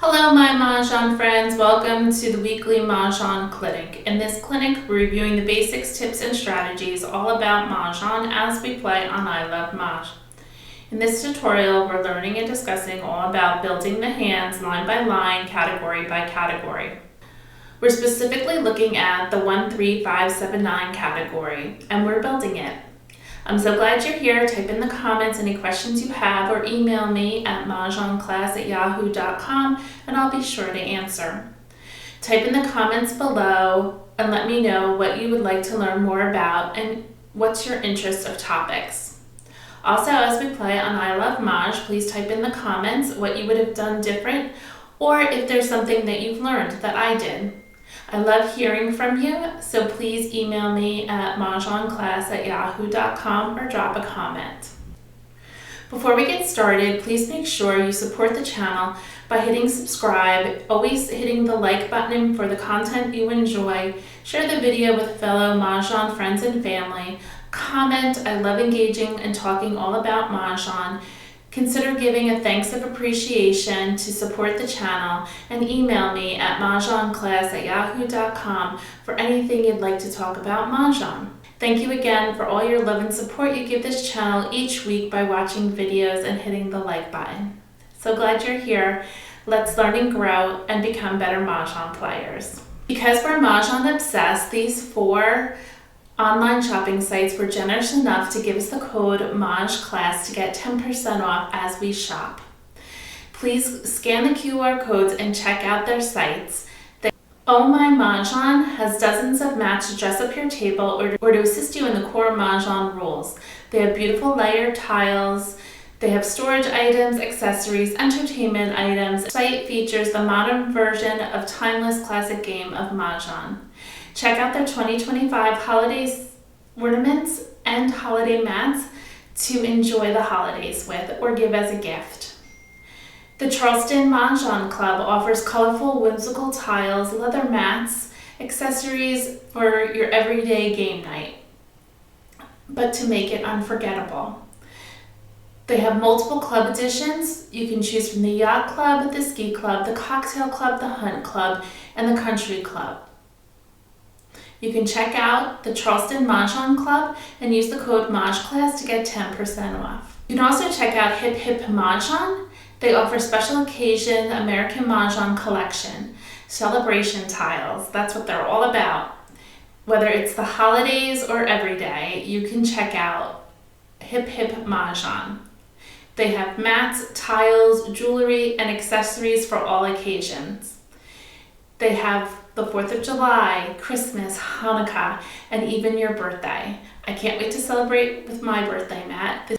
Hello my Mahjong friends, welcome to the weekly Mahjong clinic. In this clinic, we're reviewing the basics, tips, and strategies all about Mahjong as we play on ilovemahj. In this tutorial, we're learning and discussing all about building the hands line by line, category by category. We're specifically looking at the 1, 3, 5, 7, 9 category, and we're building it. I'm so glad you're here. Type in the comments any questions you have or email me at mahjongclass@yahoo.com and I'll be sure to answer. Type in the comments below and let me know what you would like to learn more about and what's your interest of topics. Also, as we play on ilovemahj, please type in the comments what you would have done different or if there's something that you've learned that I did. I love hearing from you, so please email me at mahjongclass@yahoo.com or drop a comment. Before we get started, please make sure you support the channel by hitting subscribe, always hitting the like button for the content you enjoy, share the video with fellow Mahjong friends and family, comment. I love engaging and talking all about Mahjong. Consider giving a thanks of appreciation to support the channel and email me at mahjongclass@yahoo.com for anything you'd like to talk about Mahjong. Thank you again for all your love and support you give this channel each week by watching videos and hitting the like button. So glad you're here. Let's learn and grow and become better Mahjong players. Because we're Mahjong obsessed, these 4 online shopping sites were generous enough to give us the code Mahj Class to get 10% off as we shop. Please scan the QR codes and check out their sites. Oh My Mahjong has dozens of mats to dress up your table or to assist you in the core Mahjong rules. They have beautiful layered tiles. They have storage items, accessories, entertainment items. The site features the modern version of timeless classic game of Mahjong. Check out their 2025 holiday ornaments and holiday mats to enjoy the holidays with or give as a gift. The Charleston Mahjong Club offers colorful, whimsical tiles, leather mats, accessories for your everyday game night, but to make it unforgettable. They have multiple club editions. You can choose from the Yacht Club, the Ski Club, the Cocktail Club, the Hunt Club, and the Country Club. You can check out the Charleston Mahjong Club and use the code Mahj Class to get 10% off. You can also check out Hip Hip Mahjong. They offer special occasion American Mahjong collection, celebration tiles. That's what they're all about. Whether it's the holidays or every day, you can check out Hip Hip Mahjong. They have mats, tiles, jewelry, and accessories for all occasions. They have the 4th of July, Christmas, Hanukkah, and even your birthday. I can't wait to celebrate with my birthday mat.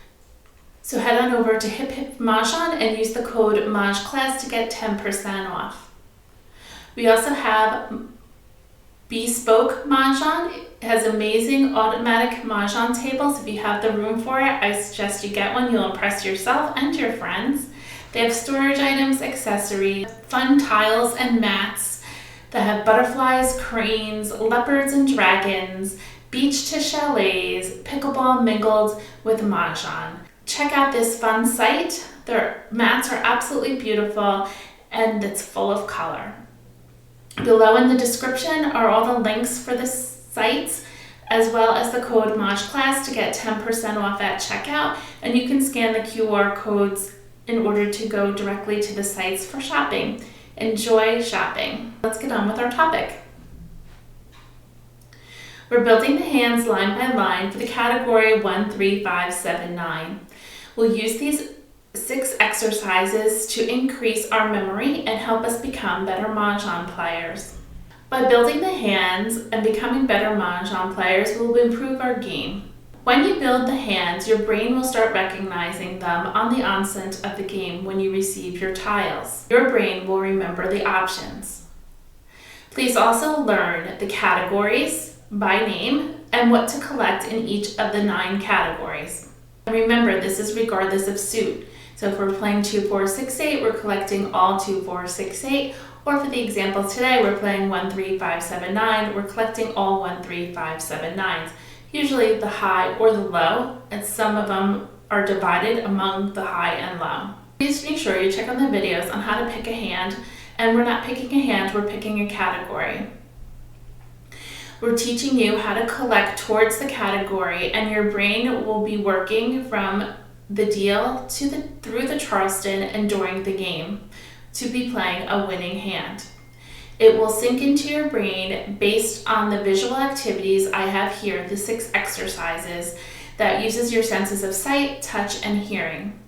So head on over to Hip Hip Mahjong and use the code Mahj Class to get 10% off. We also have Bespoke Mahjong. It has amazing automatic Mahjong tables. If you have the room for it, I suggest you get one. You'll impress yourself and your friends. They have storage items, accessories, fun tiles and mats. They have butterflies, cranes, leopards and dragons, beach to chalets, pickleball mingled with Mahjong. Check out this fun site. Their mats are absolutely beautiful and it's full of color. Below in the description are all the links for the sites as well as the code Mahj Class to get 10% off at checkout, and you can scan the QR codes in order to go directly to the sites for shopping. Enjoy shopping. Let's get on with our topic. We're building the hands line by line for the category 1, 3, 5, 7, 9. We'll use these 6 exercises to increase our memory and help us become better Mahjong players. By building the hands and becoming better Mahjong players, we'll improve our game. When you build the hands, your brain will start recognizing them on the onset of the game when you receive your tiles. Your brain will remember the options. Please also learn the categories by name and what to collect in each of the 9 categories. And remember, this is regardless of suit. So if we're playing 2, 4, 6, 8, we're collecting all 2, 4, 6, 8. Or for the example today, we're playing 1, 3, 5, 7, 9. We're collecting all 1, 3, 5, 7, 9s. Usually the high or the low, and some of them are divided among the high and low. Please make sure you check on the videos on how to pick a hand, and we're not picking a hand, we're picking a category. We're teaching you how to collect towards the category, and your brain will be working from the deal through the Charleston and during the game to be playing a winning hand. It will sink into your brain based on the visual activities I have here, the 6 exercises that uses your senses of sight, touch, and hearing.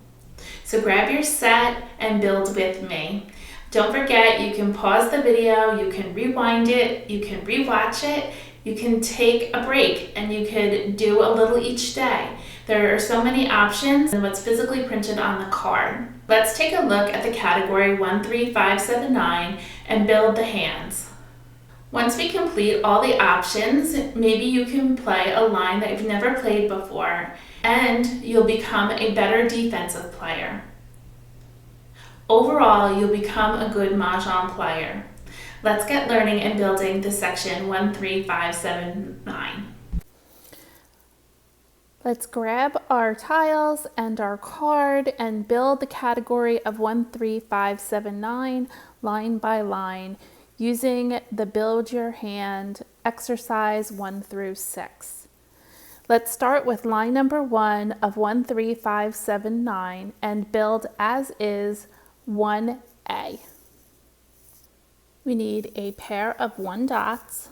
So grab your set and build with me. Don't forget, you can pause the video, you can rewind it, you can rewatch it, you can take a break, and you could do a little each day. There are so many options in what's physically printed on the card. Let's take a look at the category 1, 3, 5, 7, 9 and build the hands. Once we complete all the options, maybe you can play a line that you've never played before, and you'll become a better defensive player. Overall, you'll become a good Mahjong player. Let's get learning and building the section 1, 3, 5, 7, 9. Let's grab our tiles and our card and build the category of 1, 3, 5, 7, 9 line by line using the Build Your Hand exercise 1 through 6. Let's start with line number 1 of 1, 3, 5, 7, 9 and build as is 1A. We need a pair of 1 dots,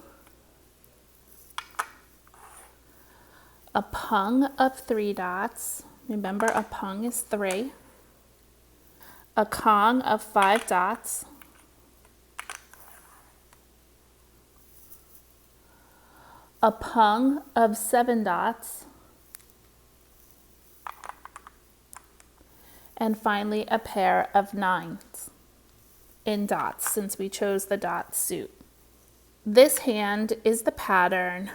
a pung of 3 dots, remember a pung is 3, a kong of 5 dots, a pung of 7 dots, and finally a pair of 9s in dots, since we chose the dot suit. This hand is the pattern: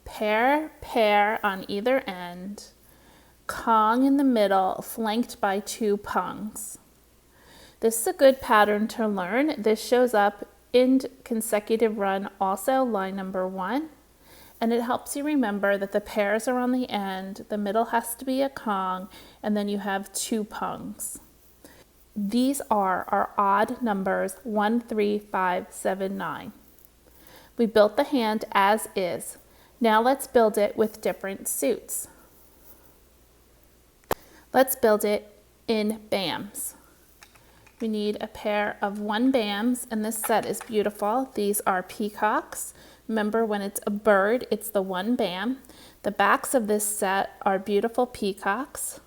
pair, pair on either end, kong in the middle, flanked by 2 pungs. This is a good pattern to learn. This shows up in consecutive run, also line number 1, and it helps you remember that the pairs are on the end, the middle has to be a kong, and then you have 2 pungs. These are our odd numbers 1, 3, 5, 7, 9. We built the hand as is. Now let's build it with different suits. Let's build it in BAMs. We need a pair of 1 BAMs, and this set is beautiful. These are peacocks. Remember, when it's a bird, it's the 1 BAM. The backs of this set are beautiful peacocks,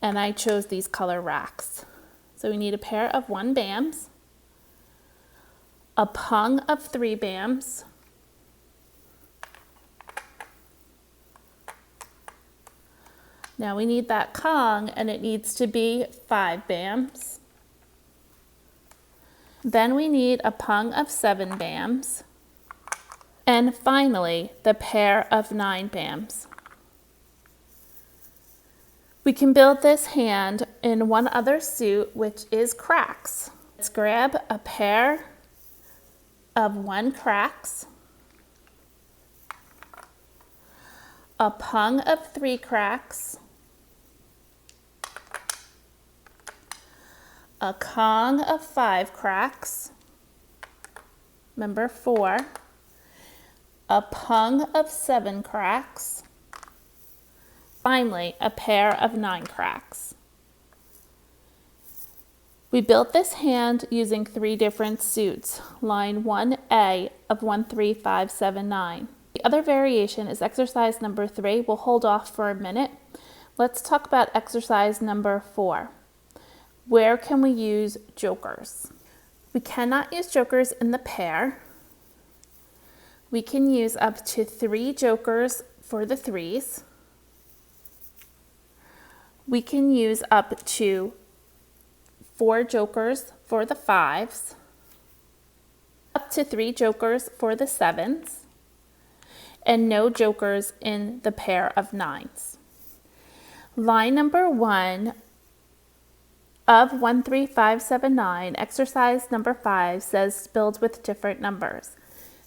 and I chose these color racks. So we need a pair of 1 BAMs, a pung of 3 BAMs, now we need that kong, and it needs to be 5 BAMs. Then we need a pung of 7 BAMs. And finally, the pair of 9 BAMs. We can build this hand in one other suit, which is cracks. Let's grab a pair of 1 cracks, a pung of 3 cracks, a kong of 5 cracks, remember 4, a pung of 7 cracks, finally a pair of 9 cracks. We built this hand using 3 different suits, line 1A of 1, 3, 5, 7, 9. The other variation is exercise number 3. We'll hold off for a minute. Let's talk about exercise number 4. Where can we use jokers? We cannot use jokers in the pair. We can use up to 3 jokers for the 3s. We can use up to 4 jokers for the 5s, up to 3 jokers for the 7s, and no jokers in the pair of 9s. Line number 1 of 1, 3, 5, 7, 9, exercise number 5 says build with different numbers.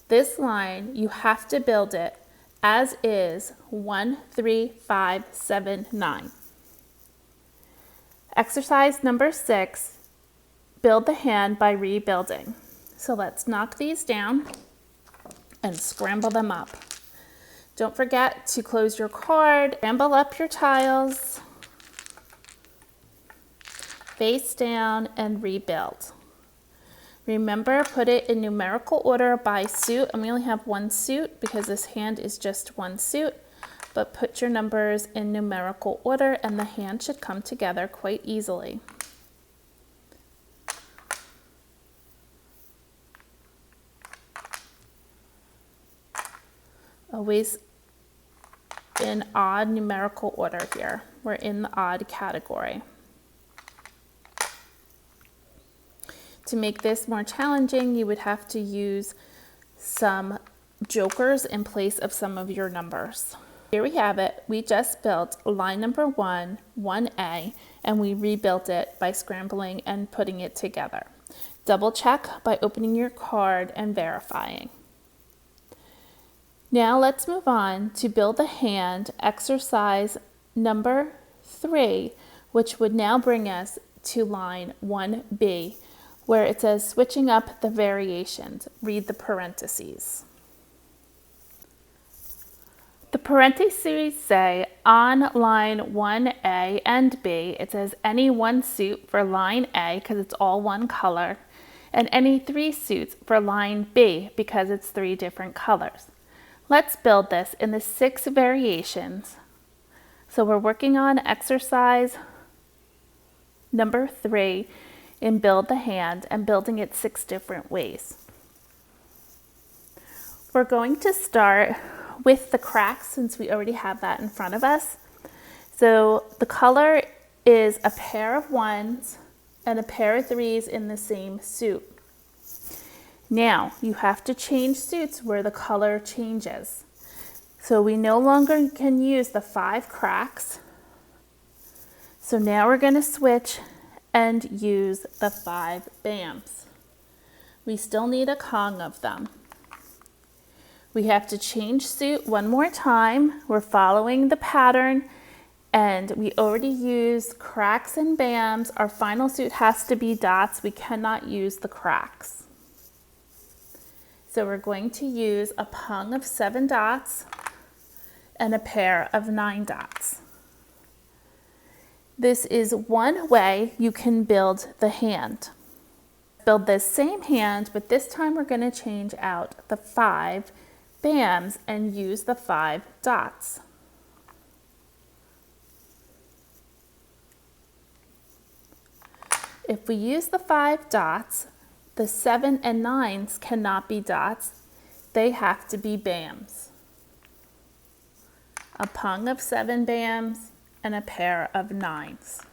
This line, you have to build it as is 1, 3, 5, 7, 9. Exercise number 6, build the hand by rebuilding. So let's knock these down and scramble them up. Don't forget to close your card, scramble up your tiles, face down, and rebuild. Remember, put it in numerical order by suit, and we only have one suit because this hand is just one suit, but put your numbers in numerical order and the hand should come together quite easily. Always in odd numerical order here. We're in the odd category. To make this more challenging, you would have to use some jokers in place of some of your numbers. Here we have it. We just built line number 1, 1A, and we rebuilt it by scrambling and putting it together. Double check by opening your card and verifying. Now let's move on to build the hand exercise number 3, which would now bring us to line 1B, where it says switching up the variations. Read the parentheses. The parentheses say on line 1A and B, it says any one suit for line A because it's all one color, and any 3 suits for line B because it's 3 different colors. Let's build this in the 6 variations. So we're working on exercise number 3 in build the hand and building it 6 different ways. We're going to start with the cracks since we already have that in front of us. So the color is a pair of 1s and a pair of 3s in the same suit. Now you have to change suits where the color changes. So we no longer can use the 5 cracks. So now we're going to switch and use the 5 bams. We still need a Kong of them. We have to change suit one more time. We're following the pattern and we already used cracks and bams. Our final suit has to be dots. We cannot use the cracks. So we're going to use a pung of 7 dots and a pair of 9 dots. This is one way you can build the hand. Build this same hand, but this time we're going to change out the 5 bams and use the 5 dots. If we use the 5 dots, the 7 and 9s cannot be dots. They have to be bams. A pung of 7 bams and a pair of 9s.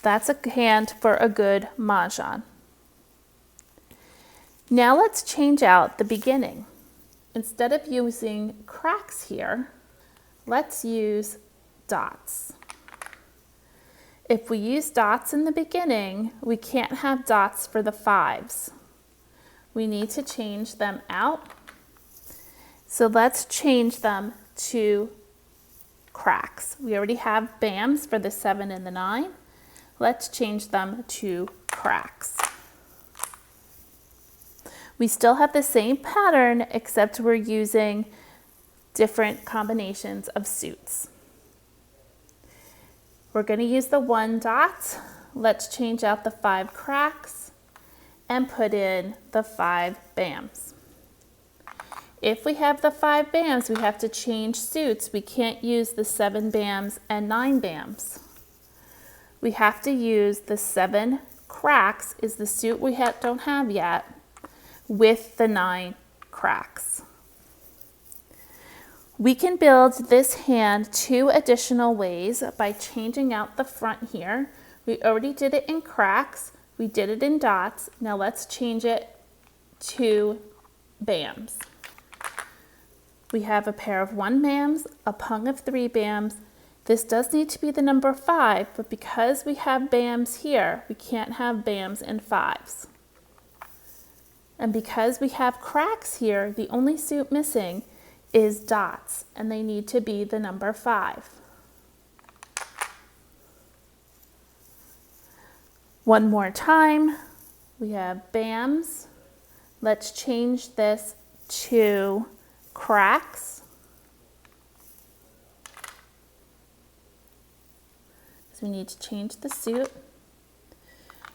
That's a hand for a good mahjong. Now let's change out the beginning. Instead of using cracks here, let's use dots. If we use dots in the beginning, we can't have dots for the 5s. We need to change them out. So let's change them to cracks. We already have bams for the 7 and the 9. Let's change them to cracks. We still have the same pattern except we're using different combinations of suits. We're going to use the 1 dot. Let's change out the 5 cracks and put in the 5 bams. If we have the 5 bams, we have to change suits. We can't use the 7 bams and 9 bams. We have to use the 7 cracks is the suit we don't have yet with the 9 cracks. We can build this hand 2 additional ways by changing out the front here. We already did it in cracks. We did it in dots. Now let's change it to bams. We have a pair of 1 bams, a pung of 3 bams. This does need to be the number 5, but because we have bams here, we can't have bams and 5s. And because we have cracks here, the only suit missing is dots, and they need to be the number 5. One more time, we have bams. Let's change this to cracks. So we need to change the suit.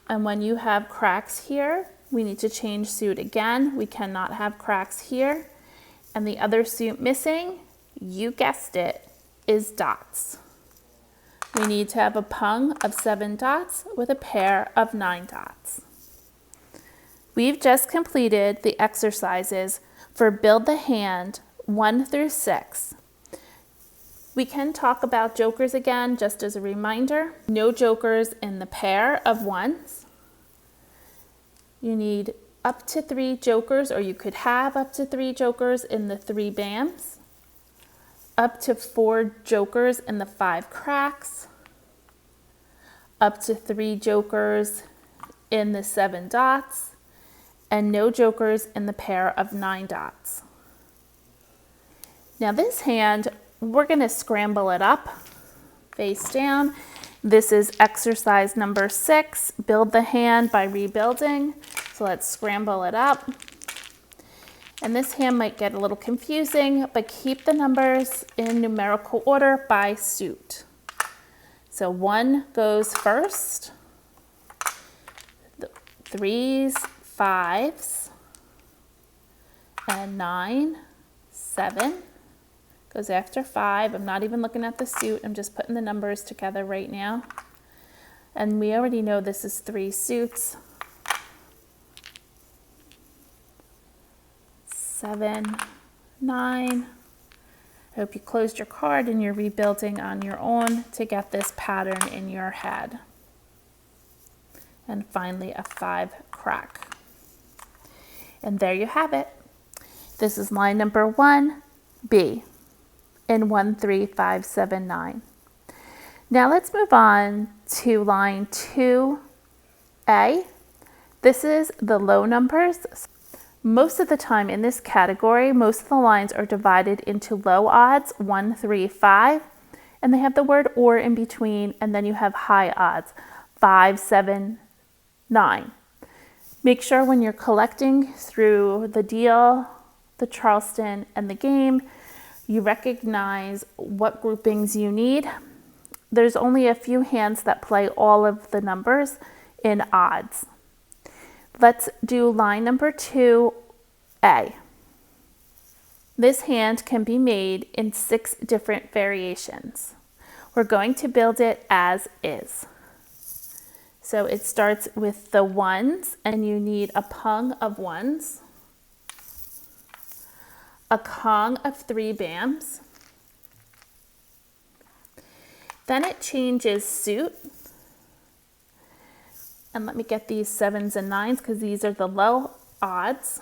And when you have cracks here, we need to change suit again. We cannot have cracks here. And the other suit missing, you guessed it, is dots. We need to have a pung of 7 dots with a pair of 9 dots. We've just completed the exercises for Build the Hand 1 through 6. We can talk about jokers again, just as a reminder. No jokers in the pair of ones. You need up to 3 jokers, or you could have up to 3 jokers in the 3 bams. Up to 4 jokers in the 5 cracks. Up to 3 jokers in the 7 dots. And no jokers in the pair of 9 dots. Now this hand, we're going to scramble it up, face down. This is exercise number 6, build the hand by rebuilding. So let's scramble it up. And this hand might get a little confusing, but keep the numbers in numerical order by suit. So 1 goes first, 3s, 5s, and 9, 7. Goes after 5. I'm not even looking at the suit. I'm just putting the numbers together right now. And we already know this is 3 suits. 7, 9. I hope you closed your card and you're rebuilding on your own to get this pattern in your head. And finally a 5 crack. And there you have it. This is line number 1, B, in 1, 3, 5, 7, 9. Now let's move on to line 2A. This is the low numbers. Most of the time in this category, most of the lines are divided into low odds, 1, 3, 5, and they have the word or in between, and then you have high odds, 5, 7, 9. Make sure when you're collecting through the deal, the Charleston, and the game, you recognize what groupings you need. There's only a few hands that play all of the numbers in odds. Let's do line number 2A. This hand can be made in 6 different variations. We're going to build it as is. So it starts with the 1s, and you need a pung of 1s, a kong of 3 bams. Then it changes suit. And let me get these 7s and 9s because these are the low odds.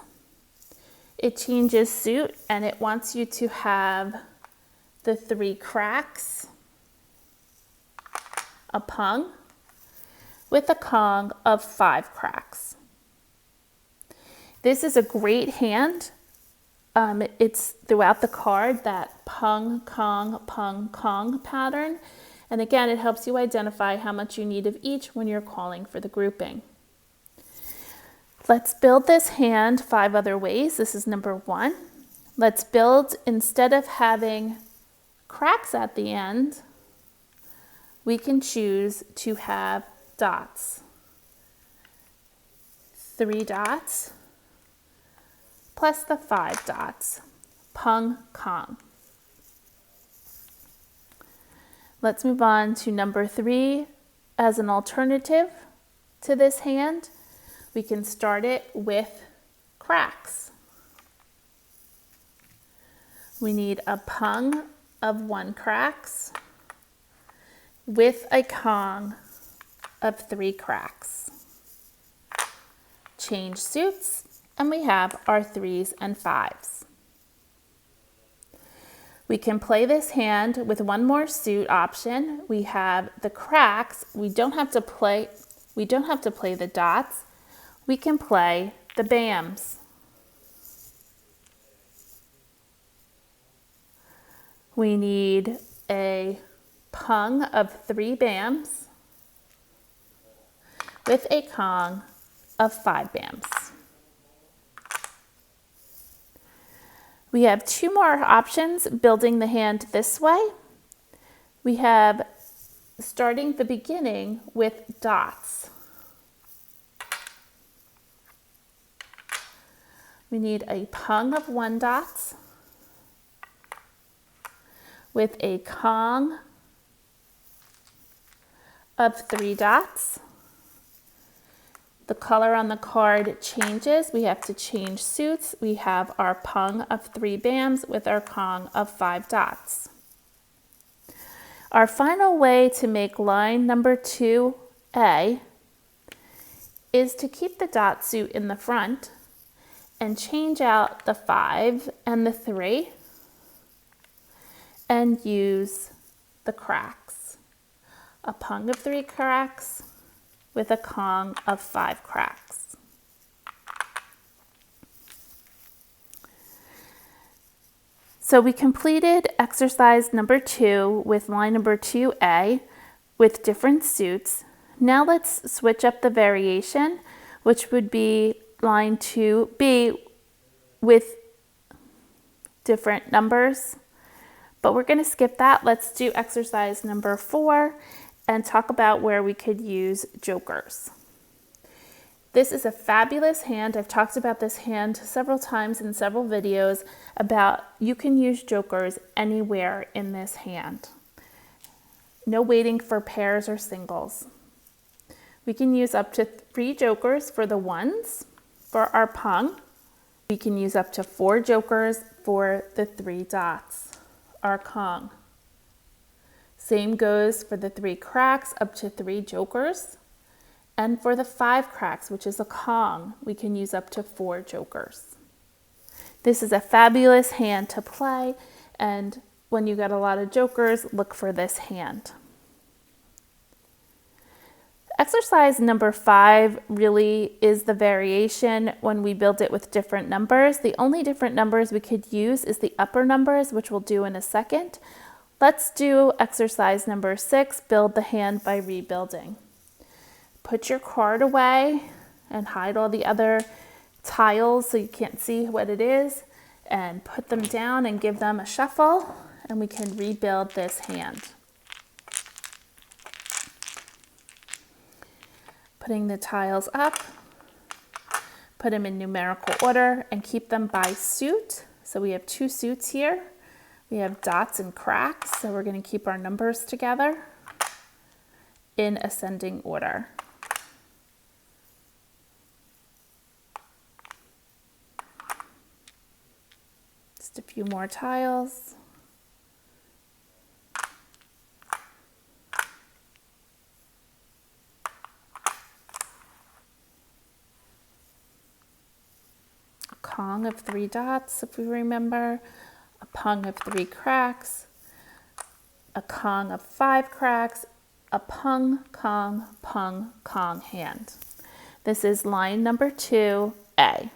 It changes suit and it wants you to have the 3 cracks, a pung, with a kong of 5 cracks. This is a great hand. It's throughout the card, that pung, kong pattern. And again, it helps you identify how much you need of each when you're calling for the grouping. Let's build this hand 5 other ways. This is number 1. Let's build, instead of having cracks at the end, we can choose to have dots. 3 dots plus the 5 dots, pung, kong. Let's move on to number 3 as an alternative to this hand. We can start it with cracks. We need a pung of 1 cracks with a kong of 3 cracks. Change suits, and we have our 3s and 5s. We can play this hand with one more suit option. We have the cracks. We don't have to play the dots. We can play the bams. We need a pung of 3 bams with a Kong of 5 bams. We have 2 more options building the hand this way. We have starting the beginning with dots. We need a Pung of 1 dot with a Kong of 3 dots. The color on the card changes. We have to change suits. We have our Pung of 3 bams with our Kong of 5 dots. Our final way to make line number 2A is to keep the dot suit in the front and change out the 5 and the 3 and use the cracks. A Pung of 3 cracks with a Kong of 5 cracks. So we completed exercise number 2 with line number 2A with different suits. Now let's switch up the variation, which would be line 2B with different numbers. But we're going to skip that. Let's do exercise number 4 and talk about where we could use jokers. This is a fabulous hand. I've talked about this hand several times in several videos about you can use jokers anywhere in this hand. No waiting for pairs or singles. We can use up to 3 jokers for the ones for our Pung. We can use up to 4 jokers for the 3 dots, our Kong. Same goes for the 3 cracks, up to 3 jokers. And for the 5 cracks, which is a Kong, we can use up to 4 jokers. This is a fabulous hand to play, and when you get a lot of jokers, look for this hand. Exercise number 5 really is the variation when we build it with different numbers. The only different numbers we could use is the upper numbers, which we'll do in a second. Let's do exercise number 6, build the hand by rebuilding. Put your card away and hide all the other tiles so you can't see what it is, and put them down and give them a shuffle, and we can rebuild this hand. Putting the tiles up, put them in numerical order and keep them by suit. So we have 2 suits here. We have dots and cracks, so we're going to keep our numbers together in ascending order. Just a few more tiles. A Kong of 3 dots, if we remember. A Pung of 3 cracks, a Kong of 5 cracks, a Pung, Kong hand. This is line number 2A.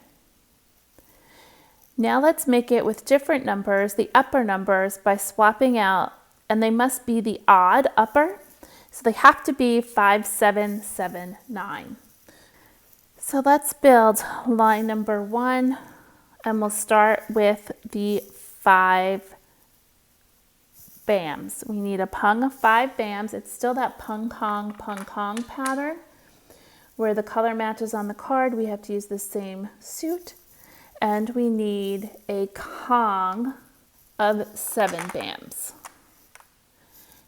Now let's make it with different numbers, the upper numbers, by swapping out, and they must be the odd upper, so they have to be 5, 7, 7, 9. So let's build line number 1, and we'll start with the 5 bams. We need a Pung of 5 bams. It's still that Pung Kong pattern. Where the color matches on the card, we have to use the same suit. And we need a Kong of 7 bams.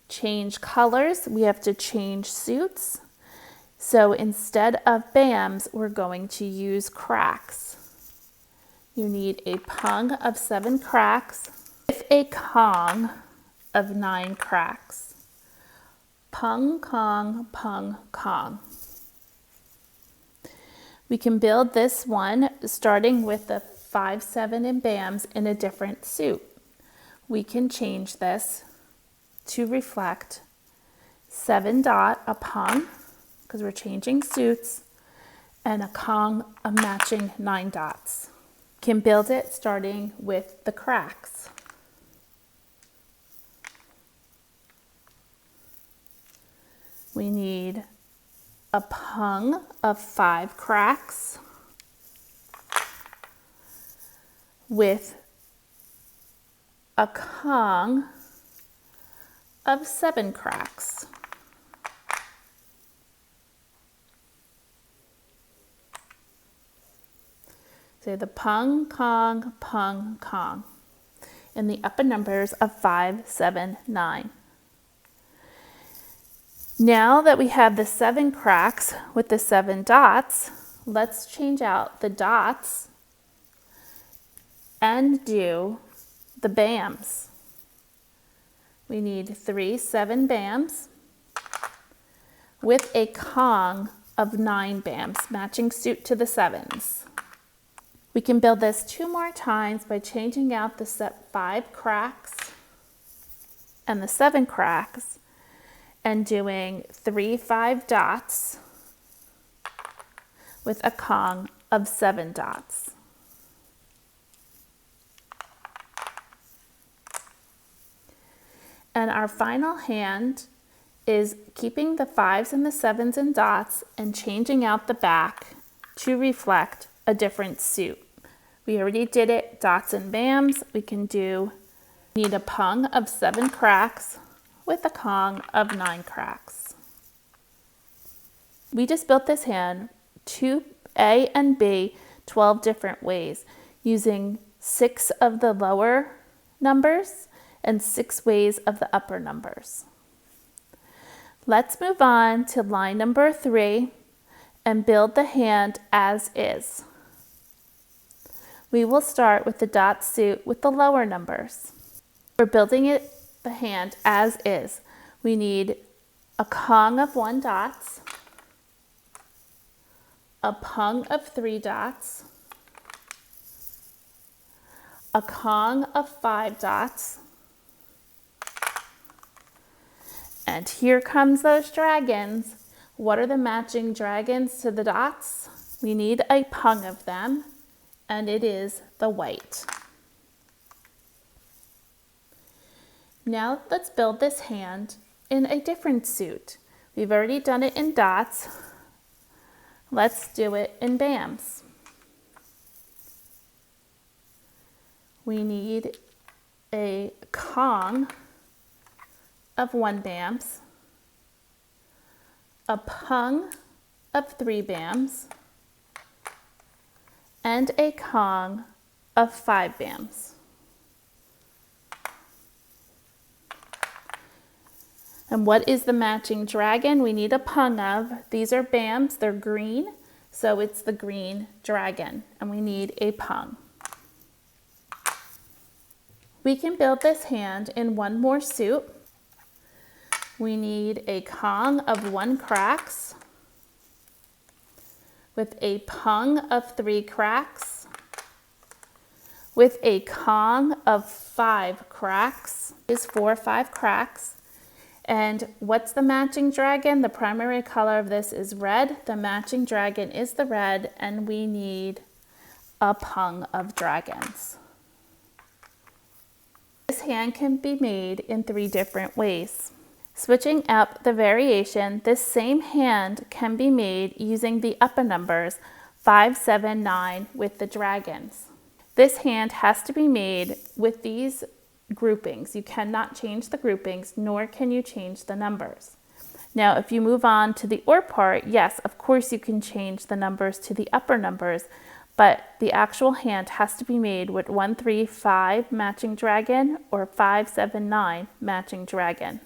Change colors, we have to change suits. So instead of bams, we're going to use cracks. You need a Pung of 7 cracks with a Kong of 9 cracks. Pung, Kong. We can build this one starting with the 5, 7 and bams in a different suit. We can change this to reflect 7 dot, a Pung, because we're changing suits, and a Kong of matching 9 dots. Can build it starting with the cracks. We need a pung of 5 cracks with a kong of 7 cracks. So the pung, kong, pung, kong in the upper numbers of 5, 7, 9. Now that we have the 7 cracks with the 7 dots, let's change out the dots and do the bams. We need 3 7 bams with a kong of 9 bams, matching suit to the 7s. We can build this 2 more times by changing out the 5 cracks and the 7 cracks and doing 3 5 dots with a kong of 7 dots. And our final hand is keeping the 5s and the 7s and dots and changing out the back to reflect a different suit. We already did it, dots and bams. We can need a pung of 7 cracks with a kong of 9 cracks. We just built this hand 2A and B 12 different ways, using 6 of the lower numbers and 6 ways of the upper numbers. Let's move on to line number 3 and build the hand as is. We will start with the dot suit with the lower numbers. We're building the hand as is. We need a kong of 1 dot, a pung of 3 dots, a kong of 5 dots, and here comes those dragons. What are the matching dragons to the dots? We need a pung of them, and it is the white. Now let's build this hand in a different suit. We've already done it in dots. Let's do it in bams. We need a kong of 1 bams, a pung of 3 bams, and a kong of 5 bams. And what is the matching dragon we need a pung of? These are bams, they're green, so it's the green dragon, and we need a pung. We can build this hand in 1 more suit. We need a kong of 1 cracks with a pung of 3 cracks with a kong of 5 cracks. Is 4 5 cracks. And what's the matching dragon? The primary color of this is red. The matching dragon is the red, and we need a pung of dragons. This hand can be made in 3 different ways. Switching up the variation, this same hand can be made using the upper numbers 5, 7, 9 with the dragons. This hand has to be made with these groupings. You cannot change the groupings, nor can you change the numbers. Now, if you move on to the or part, yes, of course you can change the numbers to the upper numbers, but the actual hand has to be made with 1, 3, 5 matching dragon or 5, 7, 9 matching dragon.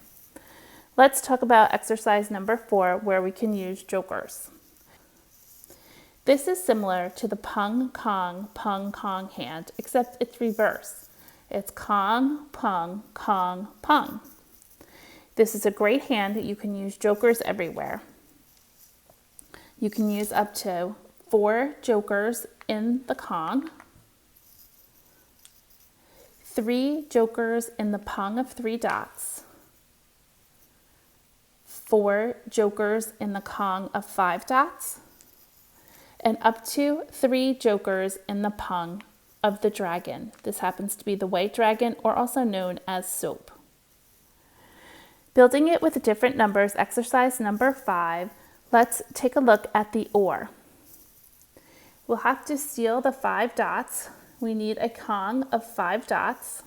Let's talk about exercise number 4, where we can use jokers. This is similar to the pung, kong hand, except it's reverse. It's kong, pung, kong, pung. This is a great hand that you can use jokers everywhere. You can use up to 4 jokers in the kong, 3 jokers in the pung of 3 dots, 4 jokers in the kong of 5 dots, and up to 3 jokers in the pung of the dragon. This happens to be the white dragon, or also known as soap. Building it with different numbers, exercise number 5, Let's take a look at the or. We'll have to seal the 5 dots. We need a Kong of 5 dots.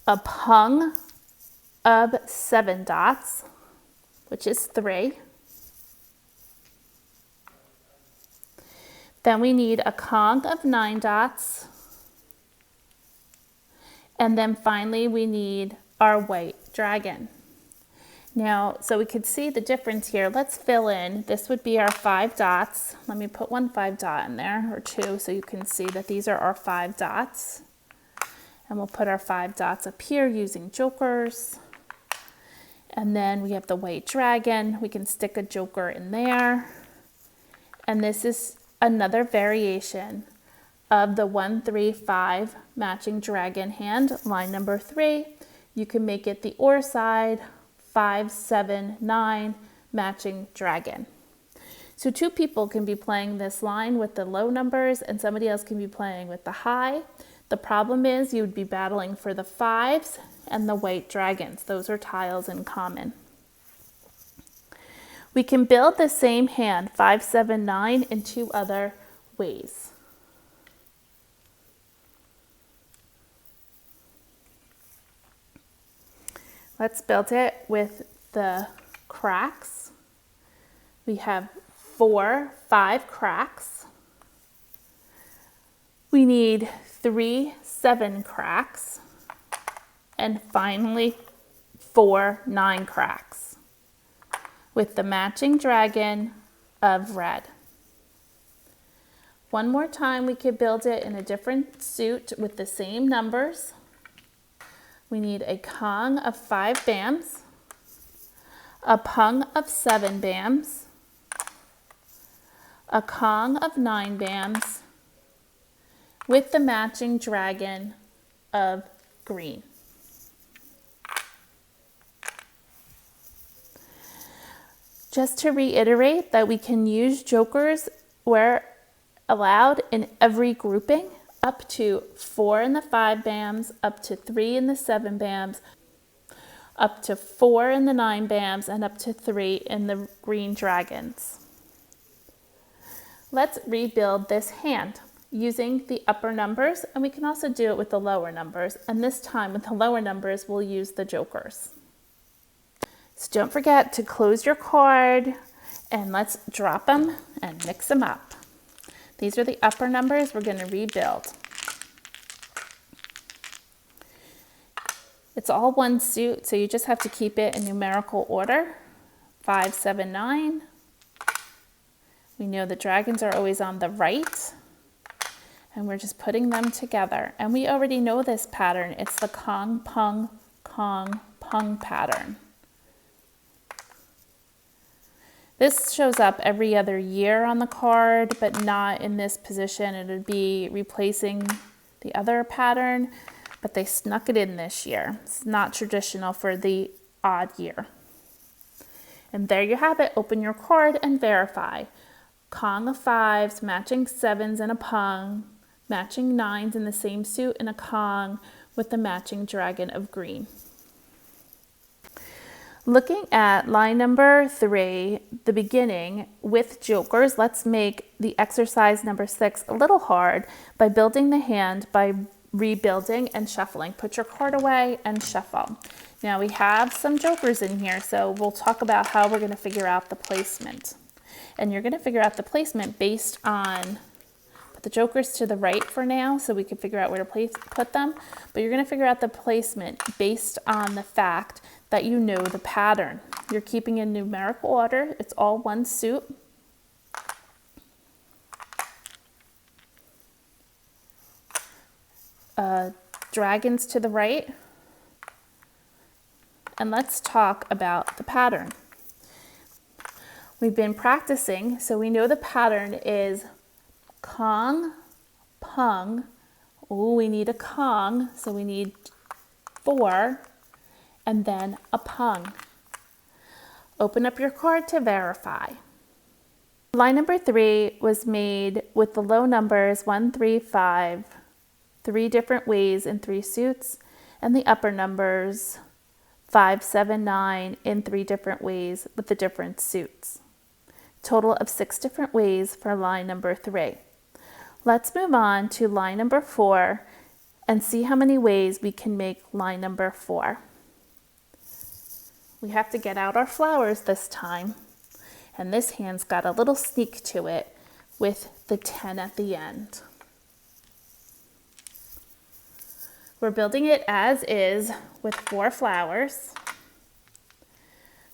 A Pung of 7 dots, which is 3. Then we need a Kong of 9 dots. And then finally we need our white dragon. Now, so we could see the difference here. Let's fill in. This would be our 5 dots. Let me put one 5 dot in there, or 2, so you can see that these are our 5 dots. And we'll put our 5 dots up here using jokers. And then we have the white dragon. We can stick a joker in there. And this is another variation of the 1, 3, 5 matching dragon hand, line number 3. You can make it the or side, 5, 7, 9 matching dragon. So 2 people can be playing this line with the low numbers and somebody else can be playing with the high. The problem is you would be battling for the 5s and the white dragons. Those are tiles in common. We can build the same hand, 5, 7, 9, in 2 other ways. Let's build it with the cracks. We have 4, 5 cracks. We need 3, 7 cracks. And finally, 4, 9 cracks with the matching dragon of red. One more time, we could build it in a different suit with the same numbers. We need a Kong of 5 bams, a Pung of 7 bams, a Kong of 9 bams, with the matching dragon of green. Just to reiterate that we can use jokers where allowed in every grouping, up to 4 in the 5 bams, up to 3 in the 7 bams, up to 4 in the 9 bams, and up to 3 in the green dragons. Let's rebuild this hand using the upper numbers, and we can also do it with the lower numbers, and this time with the lower numbers we'll use the jokers. So don't forget to close your card and let's drop them and mix them up. These are the upper numbers we're going to rebuild. It's all one suit, so you just have to keep it in numerical order. 5, 7, 9. We know the dragons are always on the right. And we're just putting them together. And we already know this pattern. It's the Kong, Pung, Kong, Pung pattern. This shows up every other year on the card, but not in this position. It would be replacing the other pattern, but they snuck it in this year. It's not traditional for the odd year. And there you have it. Open your card and verify. Kong of 5s, matching 7s and a Pung, matching 9s in the same suit and a Kong with the matching dragon of green. Looking at line number 3, the beginning with jokers, let's make the exercise number 6 a little hard by building the hand by rebuilding and shuffling. Put your card away and shuffle. Now we have some jokers in here, so we'll talk about how we're going to figure out the placement. And you're going to figure out the placement based on, put the jokers to the right for now so we can figure out where to put them, but you're going to figure out the placement based on the fact that you know the pattern. You're keeping in numerical order. It's all one suit. Dragons to the right. And let's talk about the pattern. We've been practicing, so we know the pattern is Kong, Pung. Oh, we need a Kong, so we need 4. And then a Pung. Open up your card to verify. Line number 3 was made with the low numbers 1, 3, 5, 3 different ways in 3 suits, and the upper numbers 5, 7, 9 in 3 different ways with the different suits. Total of 6 different ways for line number 3. Let's move on to line number 4 and see how many ways we can make line number 4. We have to get out our flowers this time, and this hand's got a little sneak to it with the 10 at the end. We're building it as is with 4 flowers.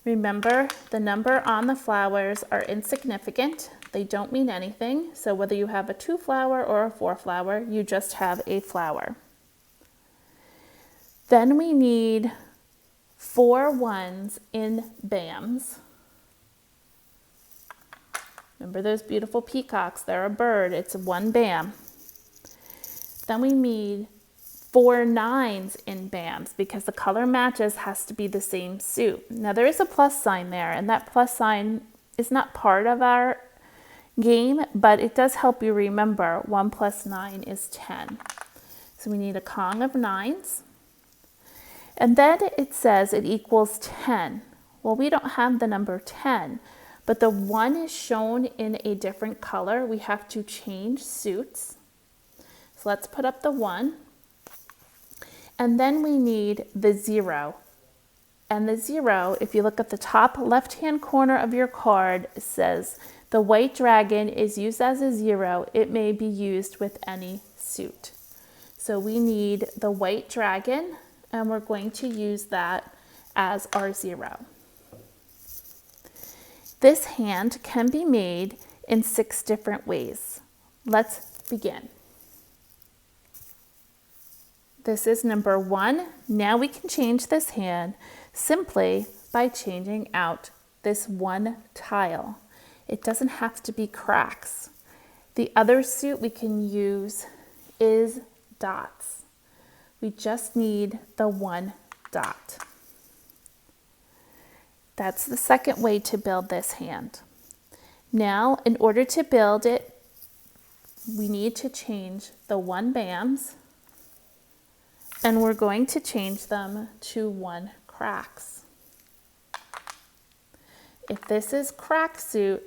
Remember, the number on the flowers are insignificant. They don't mean anything. So whether you have a 2 flower or a 4 flower, you just have a flower. Then we need 4 ones in BAMs. Remember those beautiful peacocks? They're a bird. It's 1 BAM. Then we need 4 9s in BAMs because the color matches has to be the same suit. Now there is a plus sign there, and that plus sign is not part of our game, but it does help you remember 1 plus 9 is 10. So we need a Kong of 9s. And then it says it equals 10. Well, we don't have the number 10, but the 1 is shown in a different color. We have to change suits. So let's put up the 1. And then we need the 0. And the 0, if you look at the top left-hand corner of your card, it says the white dragon is used as a 0. It may be used with any suit. So we need the white dragon, and we're going to use that as our 0. This hand can be made in 6 different ways. Let's begin. This is number 1. Now we can change this hand simply by changing out this 1 tile. It doesn't have to be cracks. The other suit we can use is dots. We just need the 1 dot. That's the second way to build this hand. Now, in order to build it, we need to change the 1 BAMs, and we're going to change them to 1 cracks. If this is crack suit,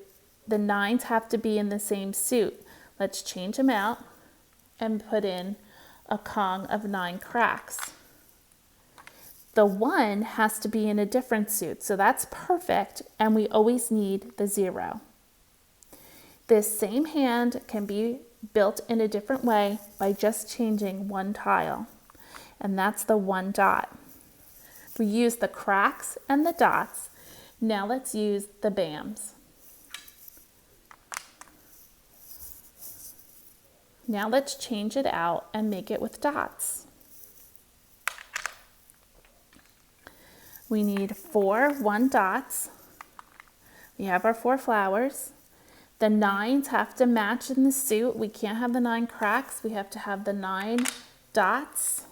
the 9s have to be in the same suit. Let's change them out and put in a Kong of 9 cracks. The 1 has to be in a different suit, so that's perfect, and we always need the 0. This same hand can be built in a different way by just changing 1 tile, and that's the 1 dot. We use the cracks and the dots. Now let's use the BAMs. Now let's change it out and make it with dots. We need 4 1 dots. We have our 4 flowers. The 9s have to match in the suit. We can't have the 9 cracks. We have to have the 9 dots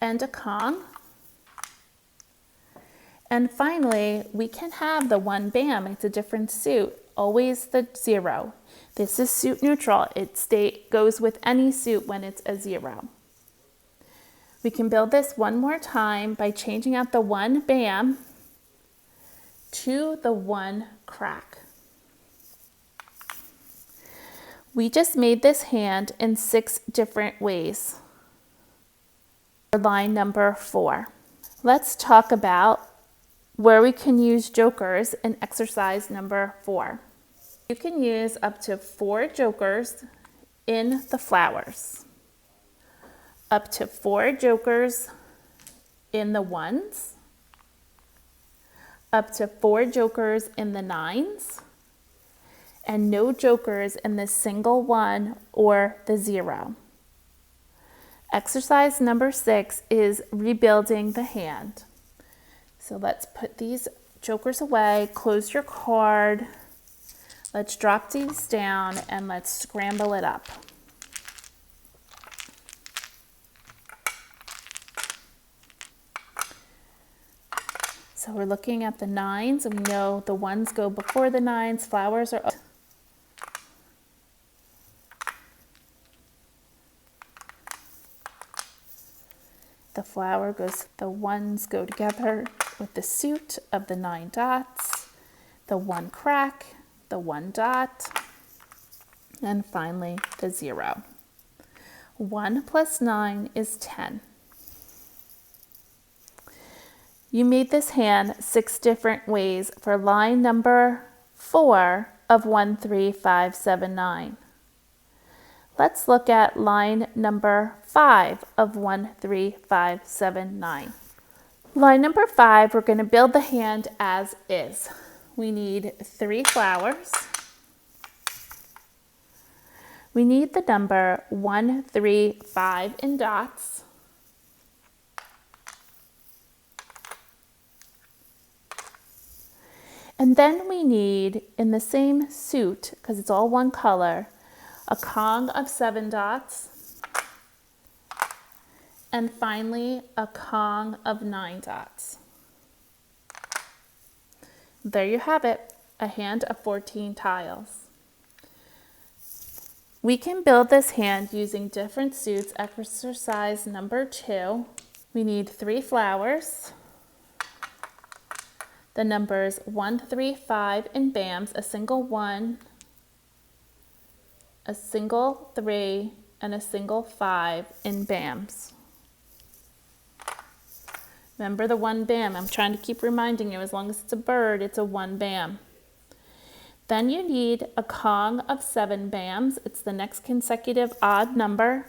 and a Kong. And finally, we can have the 1 BAM. It's a different suit. Always the 0. This is suit neutral. It goes with any suit when it's a 0. We can build this one more time by changing out the 1 BAM to the 1 crack. We just made this hand in 6 different ways. Line number 4. Let's talk about where we can use jokers in exercise number 4. You can use up to 4 jokers in the flowers, up to 4 jokers in the 1s, up to 4 jokers in the 9s, and no jokers in the single 1 or the 0. Exercise number 6 is rebuilding the hand. So let's put these jokers away, close your card. Let's drop these down and let's scramble it up. So we're looking at the 9s, and we know the 1s go before the 9s. Flowers are The flower goes, the ones go together with the suit of the 9 dots, the 1 crack, the 1 dot, and finally the 0. 1 plus 9 is 10. You made this hand 6 different ways for line number 4 of 1, 3, 5, 7, 9. Let's look at line number 5 of 1, 3, 5, 7, 9. Line number 5, we're going to build the hand as is. We need 3 flowers. We need the number 1, 3, 5 in dots. And then we need, in the same suit, because it's all one color, a Kong of 7 dots, and finally a Kong of 9 dots. There you have it, a hand of 14 tiles. We can build this hand using different suits. Exercise number 2. We need 3 flowers, the numbers 1, 3, 5 in BAMs, a single 1, a single 3, and a single 5 in BAMs. Remember the 1 BAM. I'm trying to keep reminding you, as long as it's a bird, it's a 1 BAM. Then you need a Kong of 7 BAMs. It's the next consecutive odd number.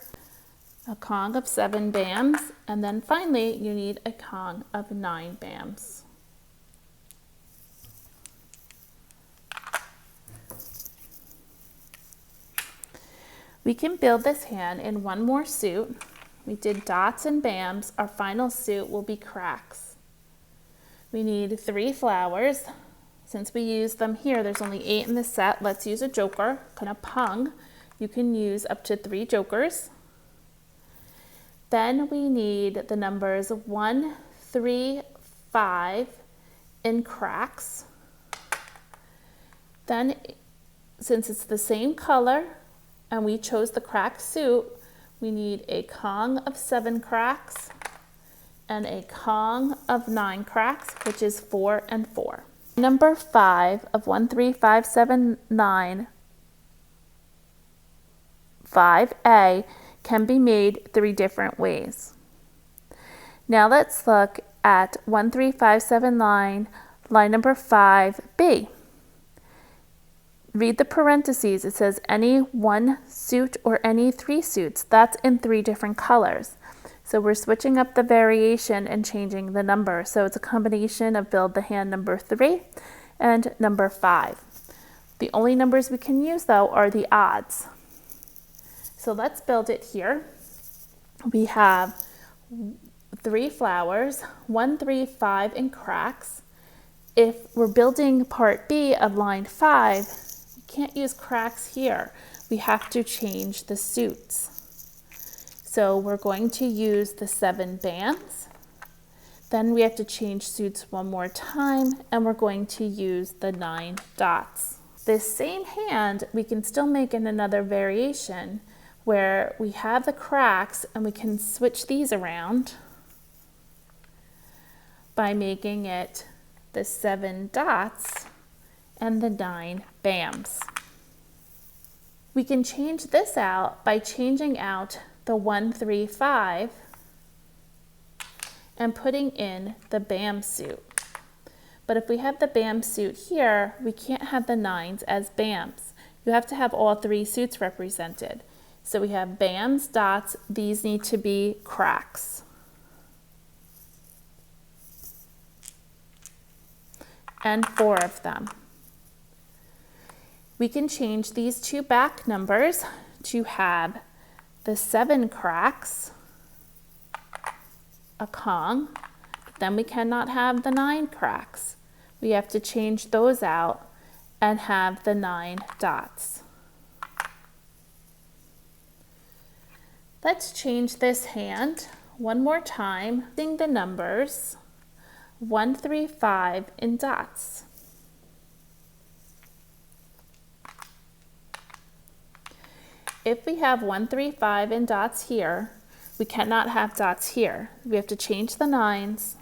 A Kong of 7 BAMs. And then finally, you need a Kong of 9 BAMs. We can build this hand in one more suit. We did dots and BAMs. Our final suit will be cracks. We need 3 flowers. Since we used them here, there's only 8 in the set. Let's use a joker. Kind of pung. You can use up to 3 jokers. Then we need the numbers 1, 3, 5 in cracks. Then, since it's the same color and we chose the crack suit, we need a Kong of 7 cracks and a Kong of 9 cracks, which is 4 and 4. Number 5 of 1, 3, 5, 7, 9, 5A can be made 3 different ways. Now let's look at 1, 3, 5, 7, 9, line number 5B. Read the parentheses. It says any 1 suit or any 3 suits. That's in 3 different colors. So we're switching up the variation and changing the number. So it's a combination of build the hand number 3 and number 5. The only numbers we can use though are the odds. So let's build it here. We have 3 flowers, 1, 3, 5 in cracks. If we're building part B of line 5, can't use cracks here. We have to change the suits. So we're going to use the 7 BAMs. Then we have to change suits one more time, and we're going to use the 9 dots. This same hand, we can still make in another variation where we have the cracks and we can switch these around by making it the 7 dots and the 9 BAMs. We can change this out by changing out the 1, 3, 5 and putting in the BAM suit. But if we have the BAM suit here, we can't have the 9s as BAMs. You have to have all 3 suits represented. So we have BAMs, dots, these need to be cracks. And 4 of them. We can change these 2 back numbers to have the 7 cracks, a Kong, but then we cannot have the 9 cracks. We have to change those out and have the 9 dots. Let's change this hand one more time, using the numbers 1, 3, 5 in dots. If we have 1, 3, 5 in dots here, We cannot have dots here. We have to change the 9s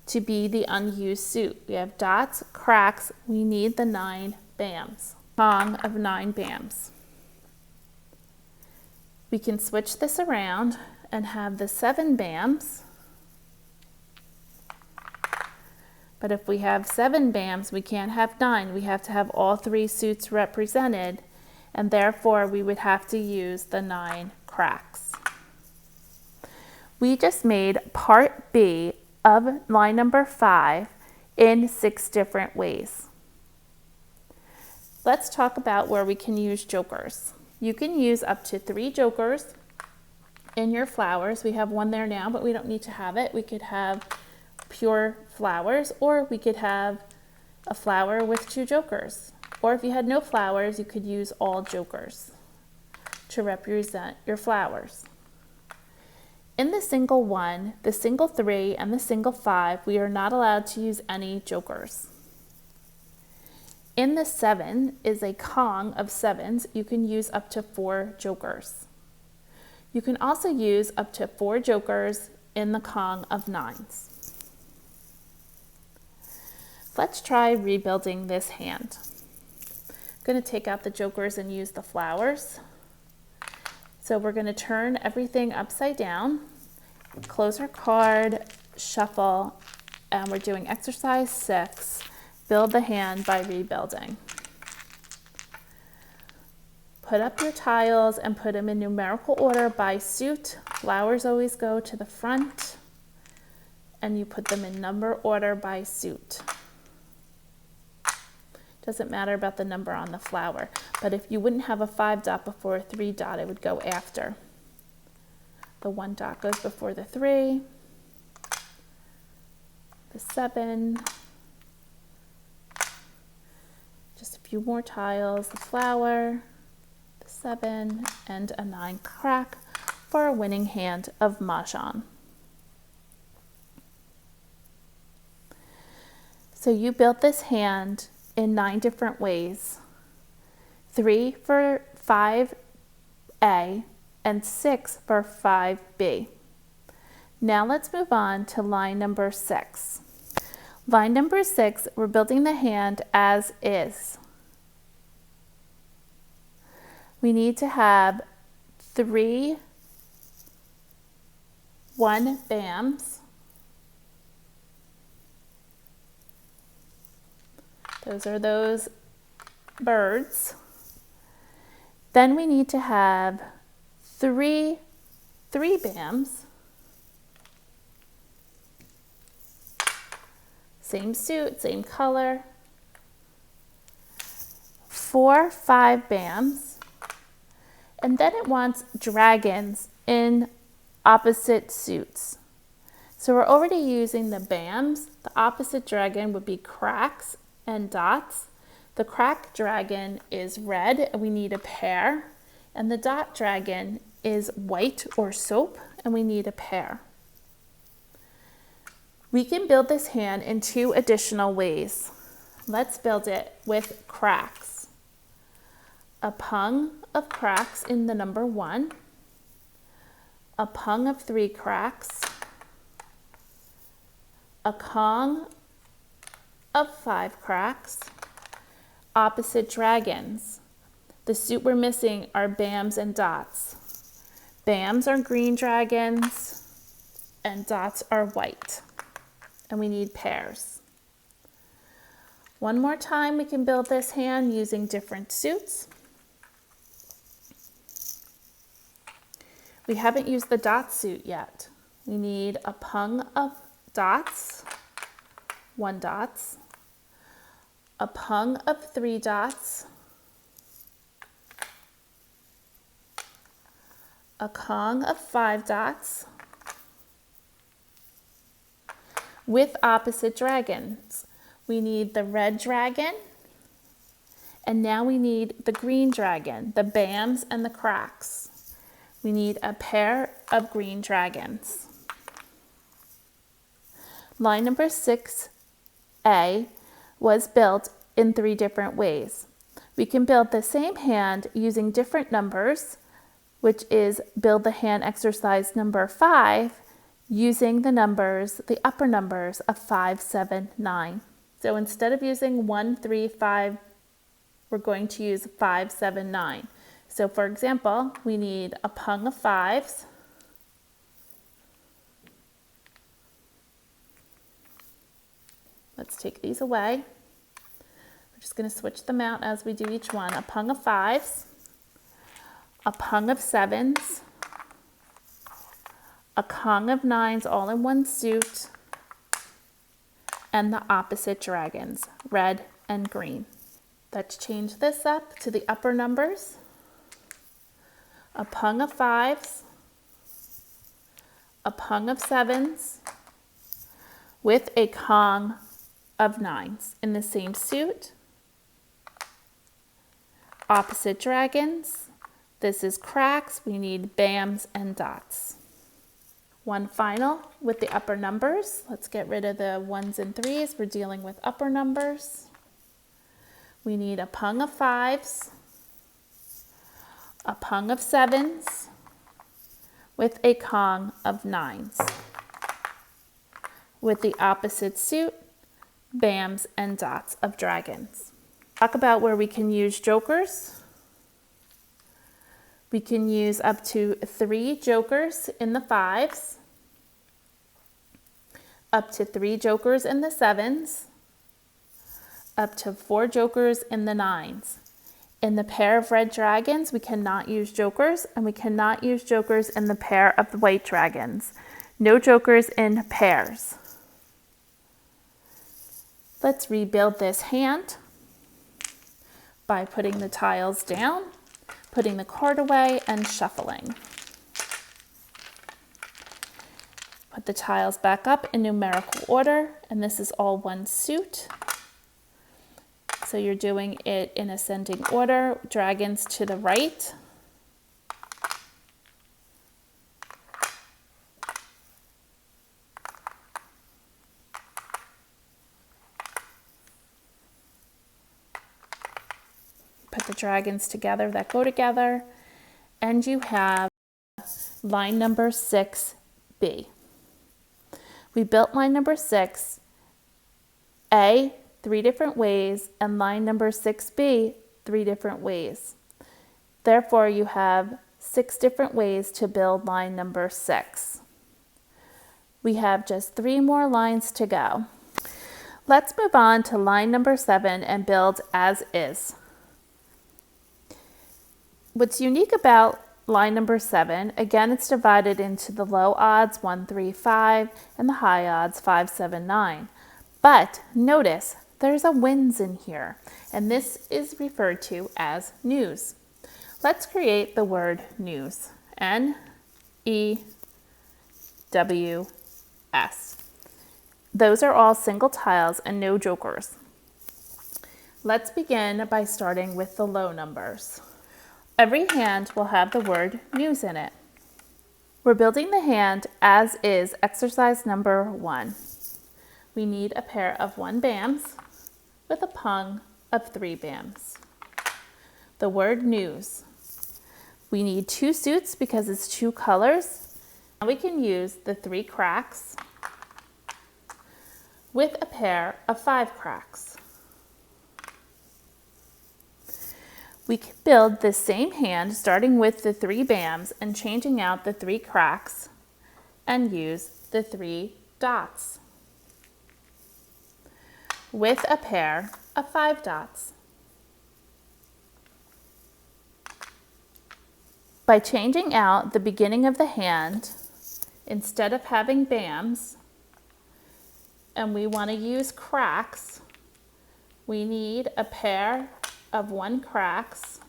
to be the unused suit. We have dots, cracks, we need the 9 bams. Song of 9 bams. We can switch this around and have the 7 bams. But if we have 7 bams, we can't have 9. We have to have all 3 suits represented, and therefore we would have to use the 9 cracks. We just made part B of line number 5 in 6 different ways. Let's talk about where we can use jokers. You can use up to 3 jokers in your flowers. We have one there now, but we don't need to have it. We could have pure flowers, or we could have a flower with 2 jokers. Or if you had no flowers, you could use all jokers to represent your flowers. In the single 1, the single 3, and the single 5, we are not allowed to use any jokers. In the 7 is a Kong of 7s. You can use up to 4 jokers. You can also use up to 4 jokers in the Kong of 9s. Let's try rebuilding this hand. I'm going to take out the jokers and use the flowers. So we're going to turn everything upside down, close our card, shuffle, and we're doing exercise 6, build the hand by rebuilding. Put up your tiles and put them in numerical order by suit. Flowers always go to the front, and you put them in number order by suit. Doesn't matter about the number on the flower, but if you wouldn't have a 5 dot before a 3 dot, it would go after. The 1 dot goes before the 3, the 7, just a few more tiles, the flower, the 7, and a 9 crack for a winning hand of Mahjong. So you built this hand in 9 different ways, 3 for 5A and 6 for 5B. Now let's move on to line number 6. Line number 6, we're building the hand as is. We need to have 3 1 bams. Those are those birds. Then we need to have 3 bams. Same suit, same color. 4 5 bams. And then it wants dragons in opposite suits. So we're already using the bams. The opposite dragon would be cracks and dots. The crack dragon is red, and we need a pair. And the dot dragon is white or soap, and we need a pair. We can build this hand in 2 additional ways. Let's build it with cracks. A pung of cracks in the number 1, a pung of 3 cracks, a Kong of 5 cracks, opposite dragons. The suit we're missing are bams and dots. Bams are green dragons and dots are white. And we need pairs. One more time we can build this hand using different suits. We haven't used the dot suit yet. We need a pung of dots, 1 dots, a pung of 3 dots, a Kong of 5 dots, with opposite dragons. We need the red dragon, and now we need the green dragon, the bams and the cracks. We need a pair of green dragons. Line number 6A was built in 3 different ways. We can build the same hand using different numbers which is build the hand exercise number 5 using the upper numbers of 5, 7, 9. So instead of using 1, 3, 5, we're going to use 5, 7, 9. So for example, we need a pung of 5s, let's take these away. We're just going to switch them out as we do each one. A pung of 5s, a pung of 7s, a kong of 9s all in one suit, and the opposite dragons, red and green. Let's change this up to the upper numbers. A pung of 5s, a pung of 7s, with a kong of 9s in the same suit. Opposite dragons. This is cracks. We need bams and dots. One final with the upper numbers. Let's get rid of the 1s and 3s. We're dealing with upper numbers. We need a pung of 5s, a pung of 7s, with a kong of 9s. With the opposite suit, bams and dots of dragons. Talk about where we can use jokers. We can use up to 3 jokers in the 5s, up to 3 jokers in the 7s, up to 4 jokers in the 9s. In the pair of red dragons, we cannot use jokers, and we cannot use jokers in the pair of the white dragons. No jokers in pairs. Let's rebuild this hand by putting the tiles down, putting the card away, and shuffling. Put the tiles back up in numerical order, and this is all one suit. So you're doing it in ascending order, dragons to the right. Put the dragons together that go together, and you have line number 6B. We built line number 6, A, 3 different ways, and line number 6B, 3 different ways. Therefore, you have 6 different ways to build line number 6. We have just 3 more lines to go. Let's move on to line number 7 and build as is. What's unique about line number 7, again, it's divided into the low odds 1, 3, 5 and the high odds 5, 7, 9. But notice there's a wins in here, and this is referred to as news. Let's create the word news. N-E-W-S. Those are all single tiles and no jokers. Let's begin by starting with the low numbers. Every hand will have the word news in it. We're building the hand as is exercise number 1. We need a pair of 1 bams with a pung of 3 bams. The word news. We need 2 suits because it's 2 colors. And we can use the 3 cracks with a pair of 5 cracks. We can build the same hand starting with the 3 bams and changing out the 3 cracks and use the 3 dots with a pair of 5 dots. By changing out the beginning of the hand, instead of having bams, and we want to use cracks, we need a pair of 1 cracks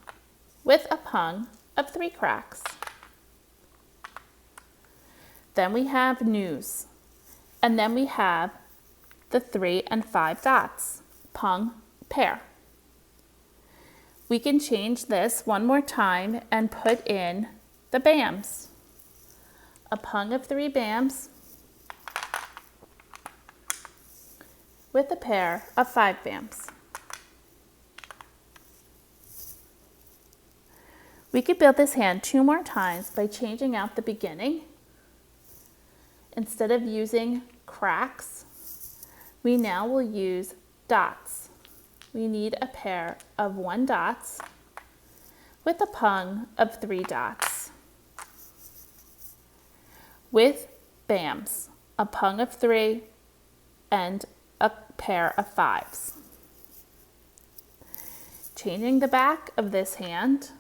with a pung of 3 cracks. Then we have news, and then we have the 3 and 5 dots, pung, pair. We can change this one more time and put in the bams. A pung of 3 bams with a pair of 5 bams. We could build this hand 2 more times by changing out the beginning. Instead of using cracks, we now will use dots. We need a pair of 1 dots with a pung of 3 dots. With bams, a pung of 3 and a pair of 5s. Changing the back of this hand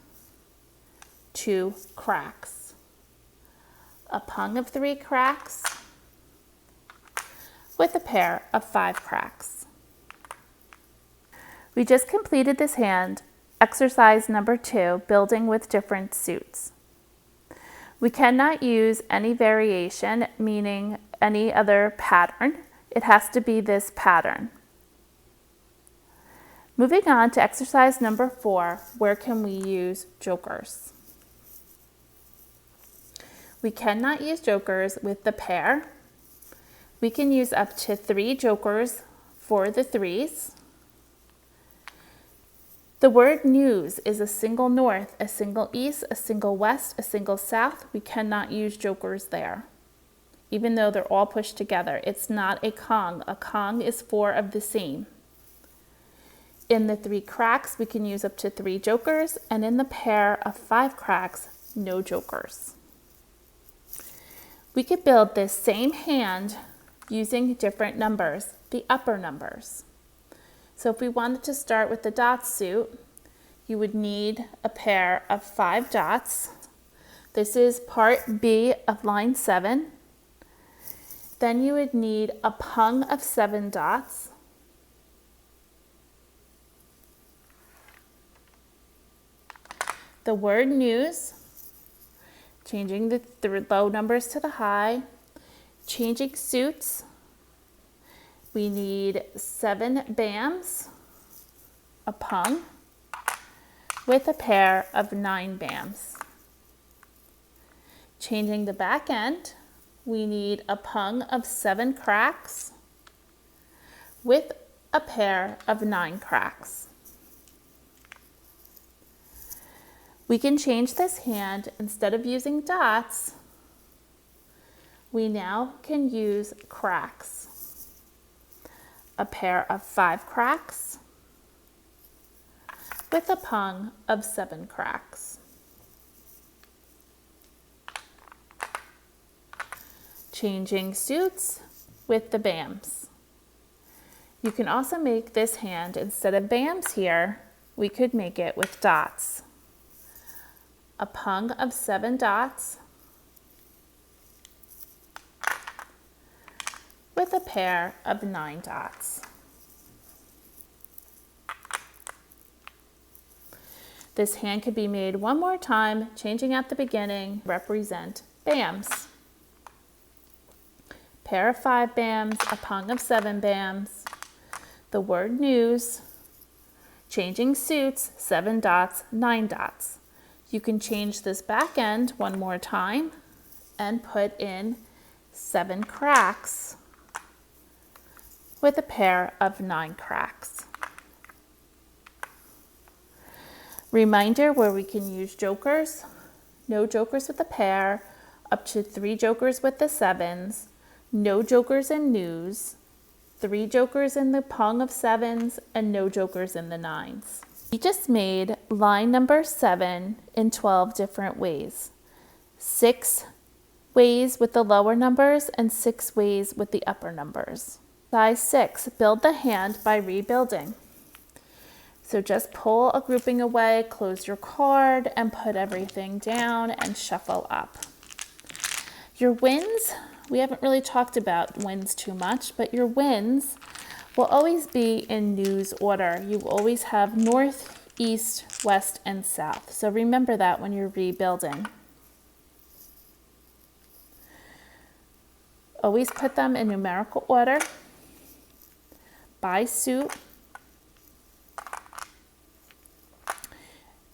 to cracks. A pung of 3 cracks with a pair of 5 cracks. We just completed this hand, exercise number 2, building with different suits. We cannot use any variation, meaning any other pattern. It has to be this pattern. Moving on to exercise number 4, where can we use jokers? We cannot use jokers with the pair. We can use up to 3 jokers for the 3s. The word news is a single north, a single east, a single west, a single south. We cannot use jokers there, even though they're all pushed together. It's not a Kong. A Kong is 4 of the same. In the 3 cracks, we can use up to 3 jokers, and in the pair of 5 cracks, no jokers. We could build this same hand using different numbers, the upper numbers. So if we wanted to start with the dot suit, you would need a pair of 5 dots. This is part B of line 7. Then you would need a pung of 7 dots. The word news, changing the low numbers to the high. Changing suits, we need 7 bams, a pung, with a pair of 9 bams. Changing the back end, we need a pung of 7 cracks with a pair of 9 cracks. We can change this hand. Instead of using dots, we now can use cracks. A pair of 5 cracks with a pung of 7 cracks. Changing suits with the bams. You can also make this hand, instead of bams here, we could make it with dots. A pung of 7 dots with a pair of 9 dots. This hand could be made one more time, changing out the beginning, represent bams. Pair of 5 bams, a pung of 7 bams. The word news, changing suits, 7 dots, 9 dots. You can change this back end one more time and put in 7 cracks with a pair of 9 cracks. Reminder where we can use jokers. No jokers with a pair, up to 3 jokers with the 7s, no jokers in news, 3 jokers in the pung of 7s, and no jokers in the 9s. We just made line number 7 in 12 different ways. 6 ways with the lower numbers and 6 ways with the upper numbers. Size 6, build the hand by rebuilding. So just pull a grouping away, close your card, and put everything down and shuffle up. Your wins, we haven't really talked about wins too much, but your wins will always be in news order. You always have north, east, west, and south. So remember that when you're rebuilding. Always put them in numerical order by suit.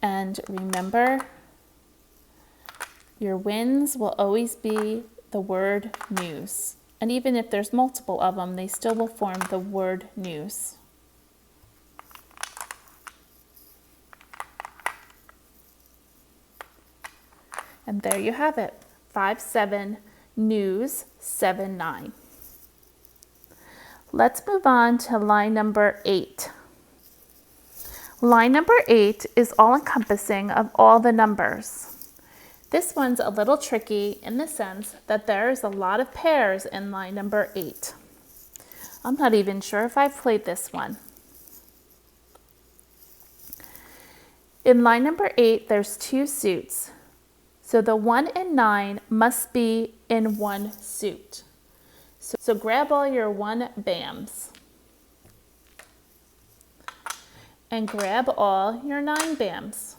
And remember, your wins will always be the word news. And even if there's multiple of them, they still will form the word news. And there you have it, 5-7, news 7-9. Let's move on to line number 8. Line number 8 is all encompassing of all the numbers. This one's a little tricky in the sense that there's a lot of pairs in line number 8. I'm not even sure if I've played this one. In line number 8, there's 2 suits. So the 1 and 9 must be in one suit. So grab all your 1 BAMs and grab all your 9 BAMs.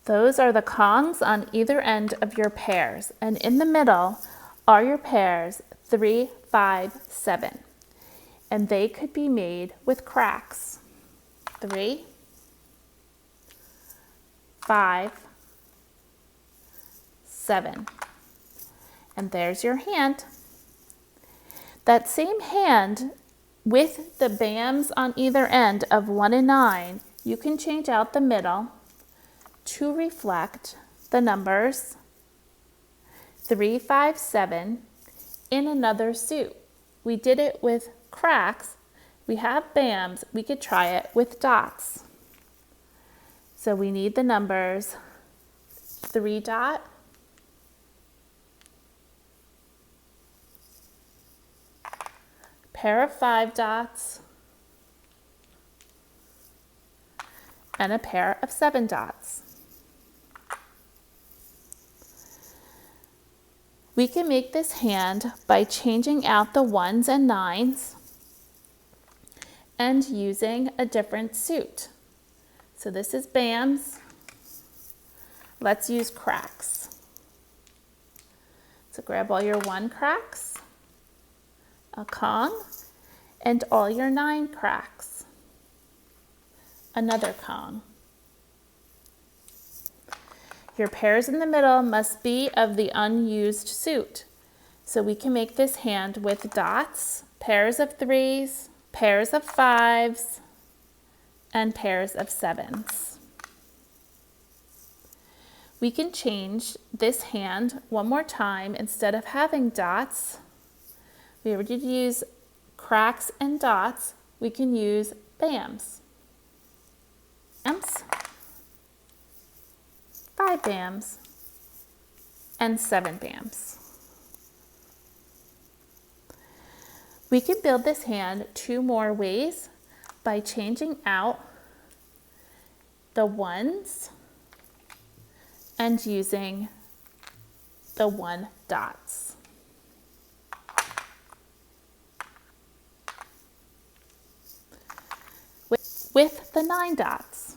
Those are the Kongs on either end of your pairs, and in the middle are your pairs 3, 5, 7. And they could be made with cracks. 3, 5, 7. And there's your hand. That same hand with the BAMs on either end of 1 and 9, you can change out the middle to reflect the numbers 3, 5, 7 in another suit. We did it with cracks. We have BAMs. We could try it with dots. So we need the numbers 3 dot, pair of 5 dots, and a pair of 7 dots. We can make this hand by changing out the 1s and 9s and using a different suit. So this is BAMs. Let's use cracks. So grab all your 1 cracks, a Kong, and all your 9 cracks, another Kong. Your pairs in the middle must be of the unused suit. So we can make this hand with dots, pairs of 3s, pairs of 5s, and pairs of 7s. We can change this hand one more time. Instead of having dots, we already use cracks and dots, we can use BAMs. BAMs, 5 BAMs, and 7 BAMs. We can build this hand 2 more ways by changing out the 1s and using the 1 dots. With the 9 dots.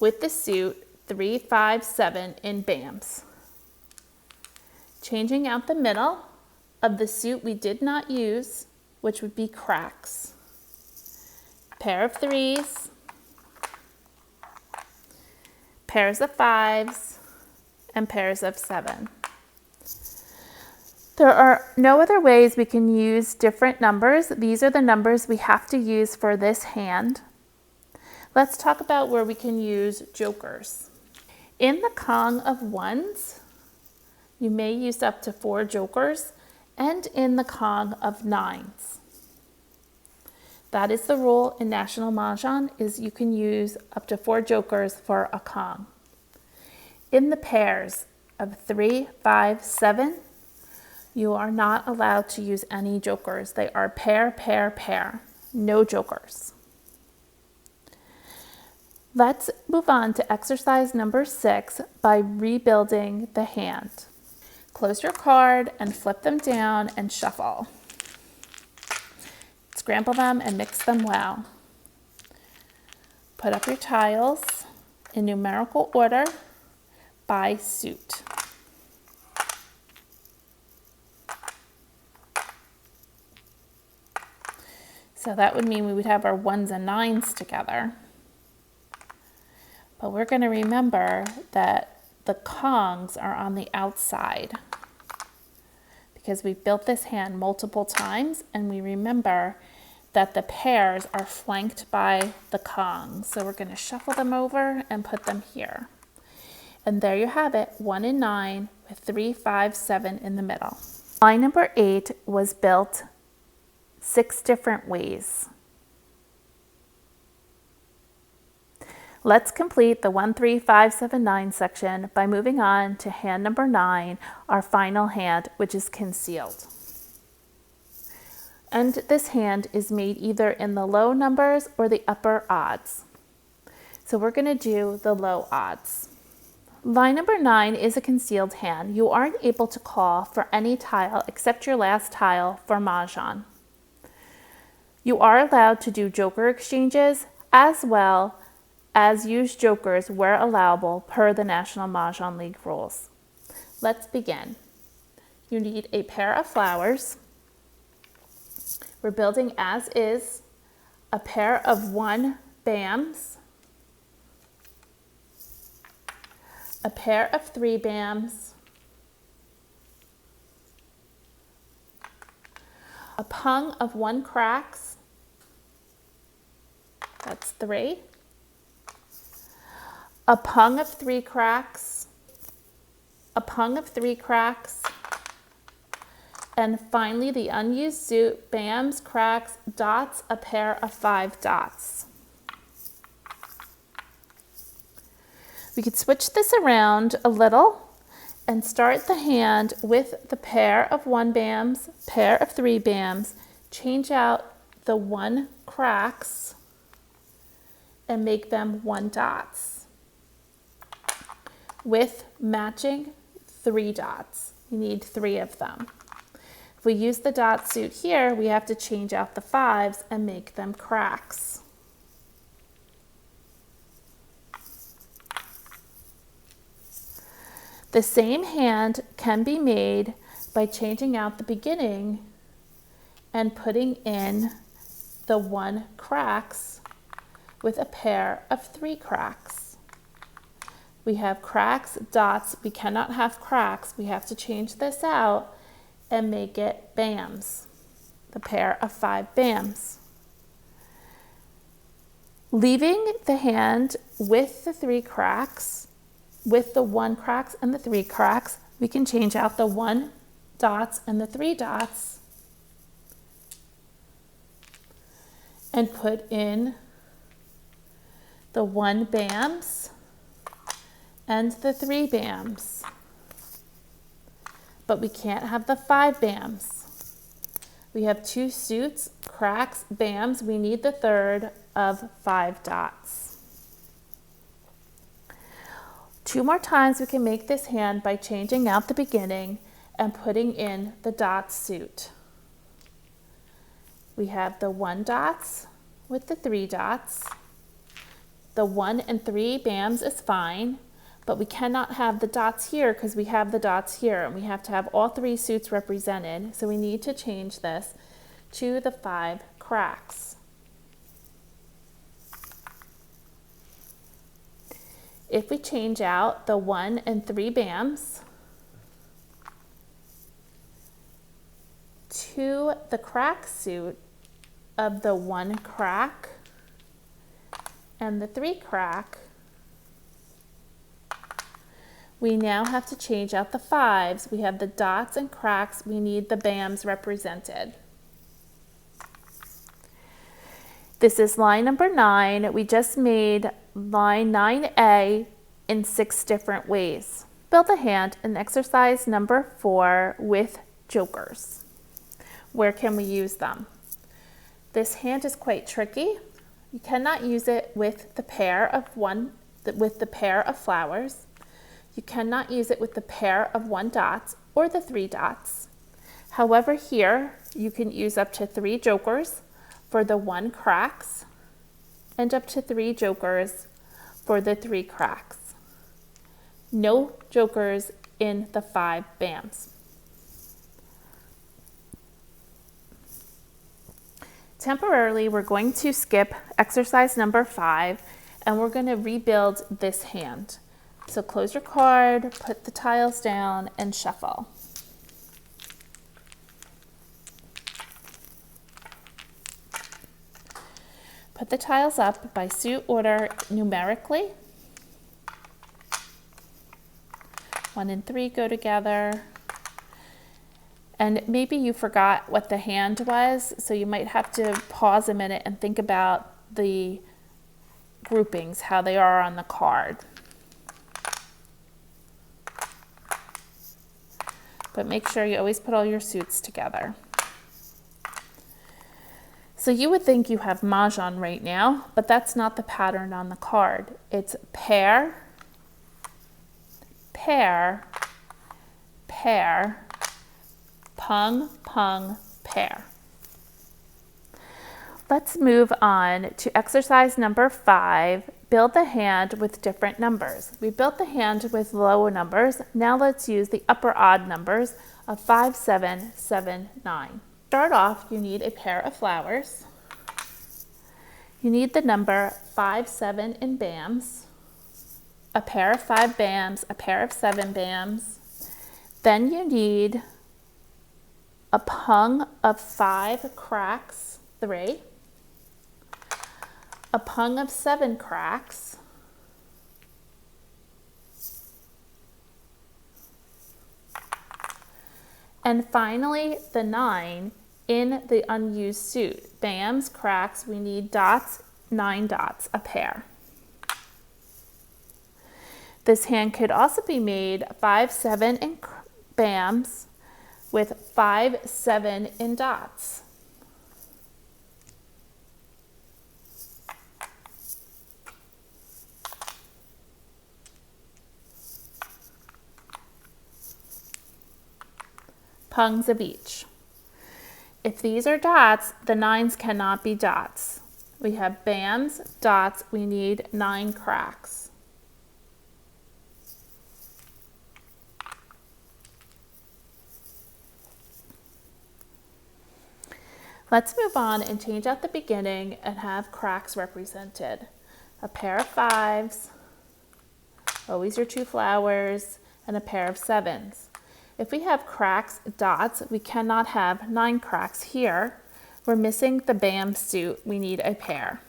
With the suit 3, 5, 7 in BAMs. Changing out the middle of the suit we did not use, which would be cracks. Pair of 3s, pairs of 5s, and pairs of 7. There are no other ways we can use different numbers. These are the numbers we have to use for this hand. Let's talk about where we can use jokers. In the Kong of 1s, you may use up to 4 jokers, and in the Kong of 9s. That is the rule in National Mah Jongg, is you can use up to 4 jokers for a Kong. In the pairs of 3, 5, 7, you are not allowed to use any jokers. They are pair, pair, pair. No jokers. Let's move on to exercise number 6 by rebuilding the hand. Close your card and flip them down and shuffle. Scramble them and mix them well. Put up your tiles in numerical order by suit. So that would mean we would have our 1s and 9s together. But we're going to remember that the Kongs are on the outside. because we built this hand multiple times and we remember that the pairs are flanked by the kongs. So we're going to shuffle them over and put them here. And there you have it, 1 and 9 with 3, 5, 7 in the middle. Line number 8 was built 6 different ways. Let's complete the 1, 3, 5, 7, 9 section by moving on to hand number 9, our final hand, which is concealed. And this hand is made either in the low numbers or the upper odds. So we're going to do the low odds. Line number 9 is a concealed hand. You aren't able to call for any tile except your last tile for Mahjong. You are allowed to do joker exchanges as well as use jokers where allowable per the National Mah Jongg League rules. Let's begin. You need a pair of flowers. We're building as is, a pair of 1 bams, a pair of 3 bams, a pung of 1 cracks, that's 3, a pung of 3 cracks, a pung of 3 cracks, and finally the unused suit, bams, cracks, dots, a pair of 5 dots. We could switch this around a little and start the hand with the pair of 1 bams, pair of 3 bams, change out the 1 cracks and make them 1 dots with matching 3 dots. You need 3 of them. If we use the dot suit here, we have to change out the 5s and make them cracks. The same hand can be made by changing out the beginning and putting in the 1 cracks with a pair of 3 cracks. We have cracks, dots, we cannot have cracks. We have to change this out and make it bams, the pair of 5 bams. Leaving the hand with the 3 cracks, with the 1 cracks and the 3 cracks, we can change out the 1 dots and the 3 dots and put in the 1 bams and the 3 bams. But we can't have the 5 bams. We have 2 suits, cracks, bams. We need the 3rd of 5 dots. 2 more times we can make this hand by changing out the beginning and putting in the dot suit. We have the 1 dots with the 3 dots. The 1 and 3 bams is fine, but we cannot have the dots here because we have the dots here and we have to have all 3 suits represented. So we need to change this to the 5 cracks. If we change out the 1 and 3 bams to the crack suit of the 1 crack and the 3 crack, we now have to change out the 5s. We have the dots and cracks. We need the bams represented. This is line number 9. We just made line 9A in 6 different ways. Build a hand in exercise number 4 with jokers. Where can we use them? This hand is quite tricky. You cannot use it with the pair of flowers. You cannot use it with the pair of 1 dot or the 3 dots. However, here you can use up to 3 jokers for the 1 cracks and up to 3 jokers for the 3 cracks. No jokers in the 5 bams. Temporarily, we're going to skip exercise number 5 and we're going to rebuild this hand. So close your card, put the tiles down and shuffle. Put the tiles up by suit order numerically. 1 and 3 go together. And maybe you forgot what the hand was, so you might have to pause a minute and think about the groupings, how they are on the card. But make sure you always put all your suits together. So you would think you have Mahjong right now, but that's not the pattern on the card. It's pair, pair, pair, pung, pung, pair. Let's move on to exercise number 5, build the hand with different numbers. We built the hand with low numbers. Now let's use the upper odd numbers of 5, 7, 7, 9. Start off, you need a pair of flowers. You need the number 5, 7 in bams, a pair of 5 bams, a pair of 7 bams. Then you need a pung of 5 cracks, 3, a pung of 7 cracks, and finally the 9 in the unused suit. Bams, cracks, we need dots, 9 dots, a pair. This hand could also be made 5, 7 in bams with 5, 7 in dots. Pungs of each. If these are dots, the 9s cannot be dots. We have bams, dots, we need 9 cracks. Let's move on and change out the beginning and have cracks represented. A pair of 5s, always your 2 flowers, and a pair of 7s. If we have cracks, dots, we cannot have 9 cracks here. We're missing the bam suit, we need a pair.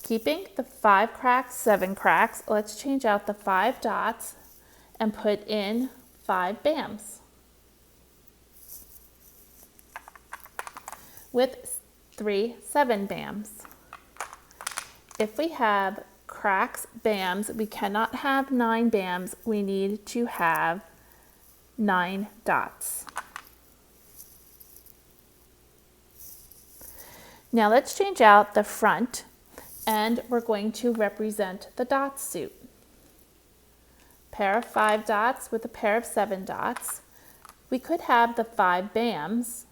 Keeping the 5 cracks, 7 cracks, let's change out the 5 dots and put in 5 bams. With 3, 7 bams. If we have cracks, bams, we cannot have 9 bams, we need to have 9 dots. Now let's change out the front and we're going to represent the dot suit. Pair of 5 dots with a pair of 7 dots. We could have the 5 bams,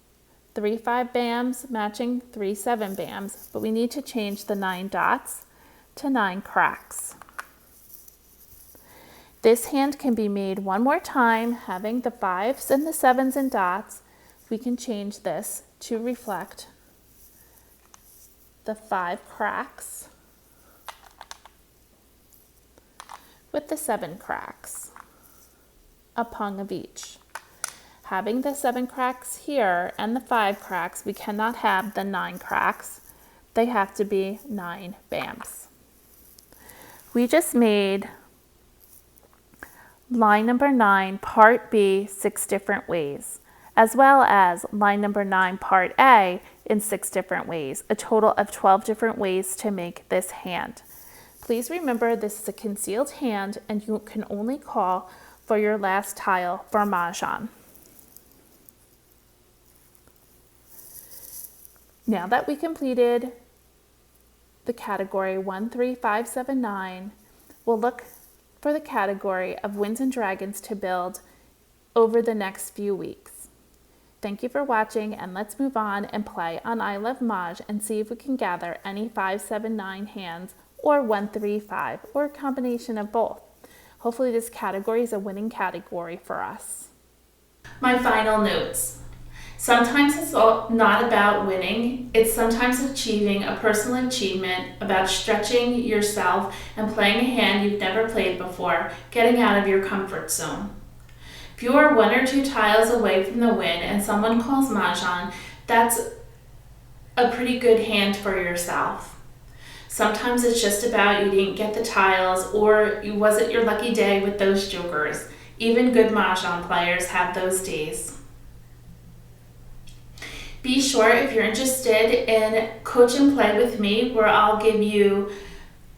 3 5 bams matching 3 7 bams, but we need to change the 9 dots to 9 cracks. This hand can be made one more time, having the 5s and the 7s and dots. We can change this to reflect the 5 cracks with the 7 cracks, a pung of each. Having the 7 cracks here and the 5 cracks, we cannot have the 9 cracks. They have to be 9 bams. We just made line number 9, part B, 6 different ways, as well as line number 9, part A, in 6 different ways, a total of 12 different ways to make this hand. Please remember this is a concealed hand and you can only call for your last tile for Mahjong. Now that we completed the category 1, 3, 5, 7, 9, we'll look for the category of Winds and Dragons to build over the next few weeks. Thank you for watching, and let's move on and play on ilovemahj and see if we can gather any 5, 7, 9 hands or 1, 3, 5 or a combination of both. Hopefully this category is a winning category for us. My final notes. Sometimes it's not about winning, it's sometimes achieving a personal achievement, about stretching yourself and playing a hand you've never played before, getting out of your comfort zone. If you are 1 or 2 tiles away from the win and someone calls Mahjong, that's a pretty good hand for yourself. Sometimes it's just about you didn't get the tiles or it wasn't your lucky day with those jokers. Even good Mahjong players have those days. Be sure if you're interested in coach and play with me, where I'll give you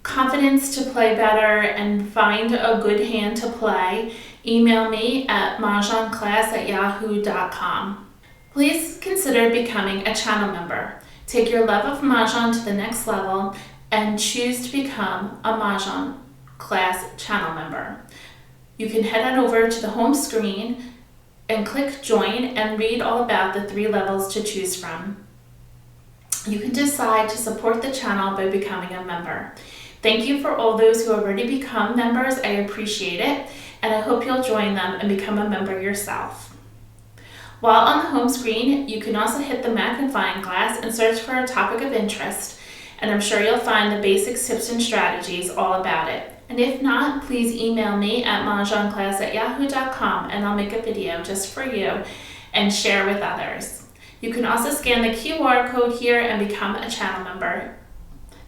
confidence to play better and find a good hand to play, email me at mahjongclass@yahoo.com. Please consider becoming a channel member. Take your love of Mahjong to the next level and choose to become a Mahjong Class Channel member. You can head on over to the home screen and click join and read all about the 3 levels to choose from. You can decide to support the channel by becoming a member. Thank you for all those who already become members. I appreciate it, and I hope you'll join them and become a member yourself. While on the home screen, you can also hit the magnifying glass and search for a topic of interest, and I'm sure you'll find the basic tips and strategies all about it. And if not, please email me at mahjongclass@yahoo.com and I'll make a video just for you and share with others. You can also scan the QR code here and become a channel member.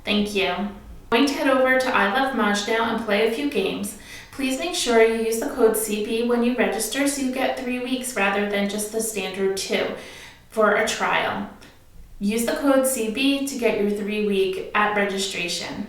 Thank you. I'm going to head over to ilovemahj now and play a few games. Please make sure you use the code CB when you register so you get 3 weeks rather than just the standard 2 for a trial. Use the code CB to get your 3-week at registration.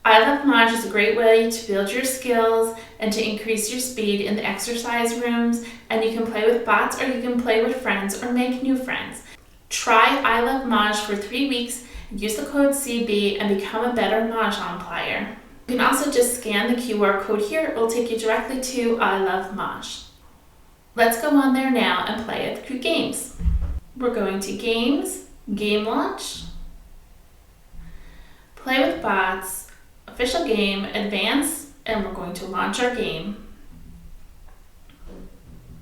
ilovemahj is a great way to build your skills and to increase your speed in the exercise rooms, and you can play with bots or you can play with friends or make new friends. Try ilovemahj for 3 weeks, use the code CB, and become a better Mahjong player. You can also just scan the QR code here. It will take you directly to ilovemahj. Let's go on there now and play a few games. We're going to Games, Game Launch, Play with Bots, Official Game, Advance, and we're going to launch our game.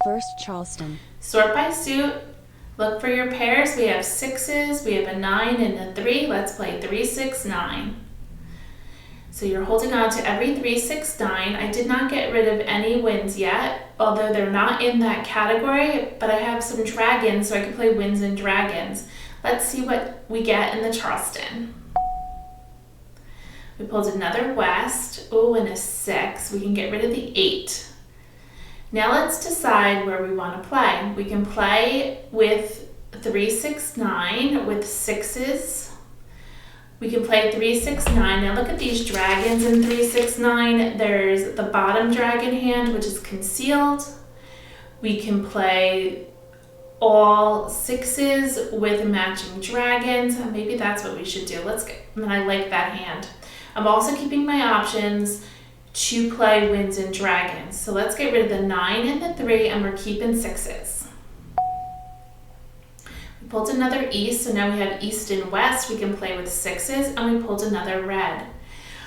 First Charleston. Sort by suit. Look for your pairs. We have 6s, we have a 9 and a 3. Let's play 3, 6, 9. So you're holding on to every 3, 6, 9. I did not get rid of any wins yet, although they're not in that category, but I have some dragons, so I can play wins and dragons. Let's see what we get in the Charleston. We pulled another West, oh, and a 6. We can get rid of the 8. Now let's decide where we want to play. We can play with 3, 6, 9 with 6s. We can play 3, 6, 9. Now look at these dragons in 3, 6, 9. There's the bottom dragon hand, which is concealed. We can play all 6s with matching dragons. Maybe that's what we should do. I like that hand. I'm also keeping my options to play wins and dragons. So let's get rid of the 9 and the 3, and we're keeping 6s. We pulled another East, so now we have East and West. We can play with 6s, and we pulled another red.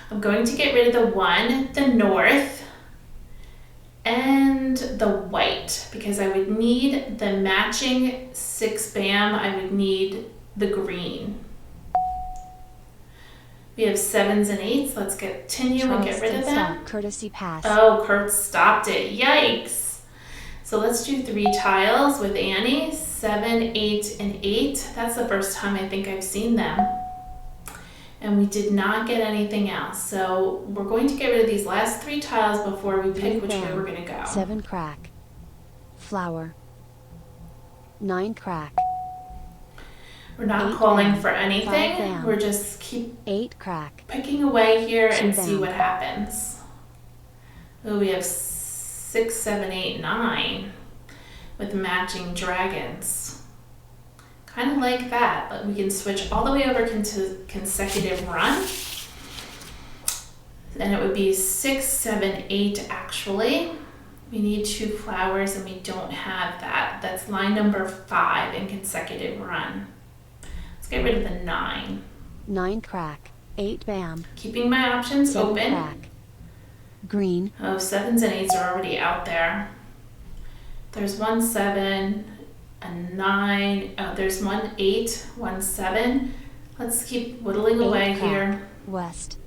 I'm going to get rid of the 1, the North, and the white, because I would need the matching 6 bam. I would need the green. We have 7s and 8s. Let's continue and get rid of them. Stop. Courtesy pass. Oh, Kurt stopped it. Yikes. So let's do 3 tiles with Annie. 7, 8, and 8. That's the first time I think I've seen them. And we did not get anything else. So we're going to get rid of these last 3 tiles before we pick which way we're going to go. 7 crack. Flower. 9 crack. We're not 8 calling bam. for anything. 5 bam. We're just keep 8 crack. picking away here 2 and see bam. what happens. Oh, we have 6, 7, 8, 9 with matching dragons. Kind of like that, but we can switch all the way over to consecutive run. And it would be 6, 7, 8 actually. We need 2 flowers and we don't have that. That's line number 5 in consecutive run. Let's get rid of the 9. 9 crack. 8 bam. Keeping my options 7 open. crack. Green. Oh, 7s and 8s are already out there. There's 1 7, a 9. Oh, there's 1 8, 1 7. Let's keep whittling 8 away crack. here. West.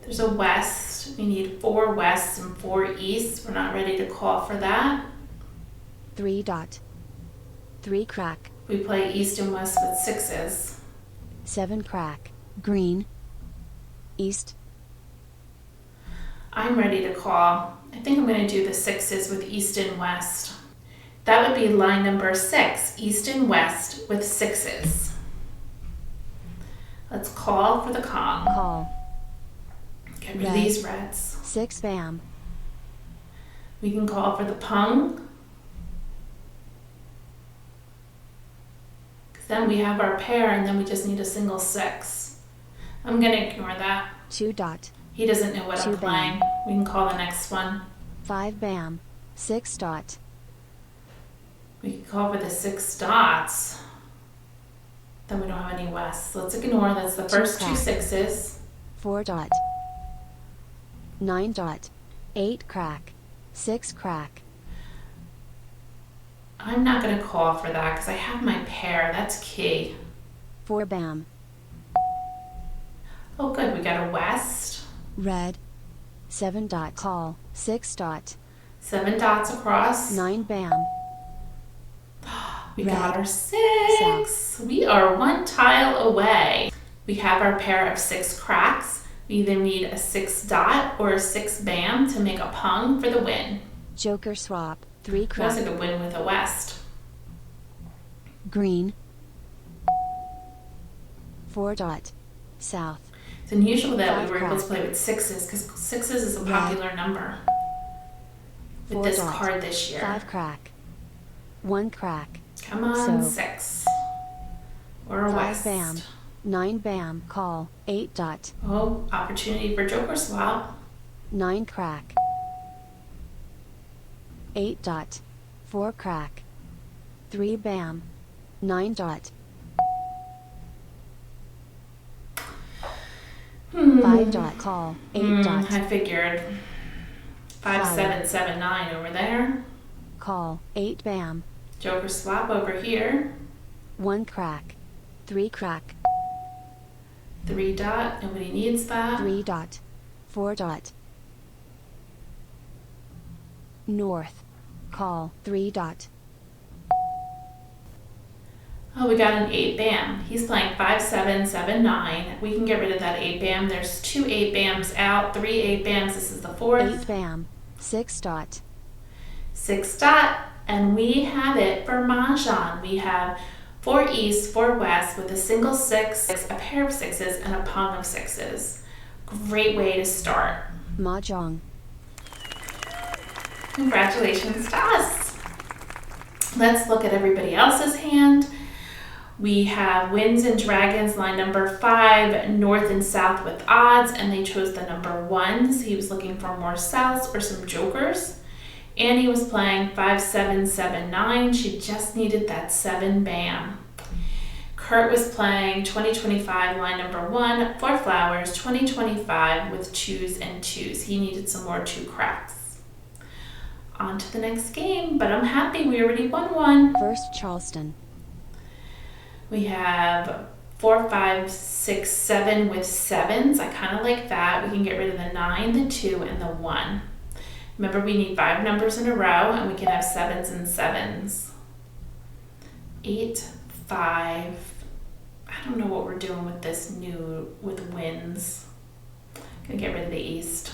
There's a West. We need 4 Wests and 4 Easts. We're not ready to call for that. 3 dot. 3 crack. We play East and West with 6s. 7 crack. Green. East. I'm ready to call. I think I'm going to do the sixes with east and west. That would be line number 6, east and west with sixes. Let's call for the Kong. Call. Get rid of these reds. 6 bam. We can call for the Pung. Then we have our pair, and then we just need a single 6. I'm going to ignore that. 2 dot. He doesn't know what I'm 2 playing. bam. We can call the next one. 5 bam. 6 dot. We can call for the 6 dots. Then we don't have any west. Let's ignore. That's the first 2 sixes. 4 dot. 9 dot. 8 crack. 6 crack. I'm not going to call for that because I have my pair. That's key. 4 bam. Oh, good. We got a west. Red. 7 dot. Call. 6 dot. 7 dots across. 9 bam. We Red. got our 6. We are 1 tile away. We have our pair of 6 cracks. We either need a 6 dot or a 6 bam to make a pung for the win. Joker swap. 3 We crack. also could win with a west. Green. 4 dot. South. It's unusual that 5 we were able to crack. play with sixes because sixes is a Red. popular number with 4 this dot. card this year. 5 crack. 1 crack. Come on, So- 6. Or a 5 west. bam. 9 bam. Call. 8 dot. Oh, opportunity for Joker swap. 9 crack. 8 dot. 4 crack. 3 bam. 9 dot. 5 dot. Call. 8 dot. I figured 5, Flower. 7, 7, 9 over there. Call. 8 bam. Joker swap over here. 1 crack. 3 crack. 3 dot. Nobody needs that. 3 dot. 4 dot. North. Call. 3 dot. Oh, we got an 8 bam. He's playing 5, 7, 7, 9. We can get rid of that 8 bam. There's 2 8 bams out, 3 8 bams. This is the 4th. 8 bam. 6 dot. 6 dot. And we have it for Mahjong. We have 4 east, 4 west with a single 6, a pair of 6s, and a pung of 6s. Great way to start. Mah Jongg. Congratulations to us. Let's look at everybody else's hand. We have Winds and Dragons, line number 5, north and south with odds, and they chose the number 1. So he was looking for more souths or some jokers. Annie was playing 5, 7, 7, 9. She just needed that 7 bam. Kurt was playing 2025, line number 1, 4 flowers, 2025 with 2s and 2s. He needed some more 2 cracks. On to the next game, but I'm happy we already won one. First Charleston. We have 4, 5, 6, 7 with 7s. I kind of like that. We can get rid of the 9, the 2, and the 1. Remember, we need 5 numbers in a row, and we can have 7s and 7s. 8, 5. I don't know what we're doing with this with wins. Gonna get rid of the east.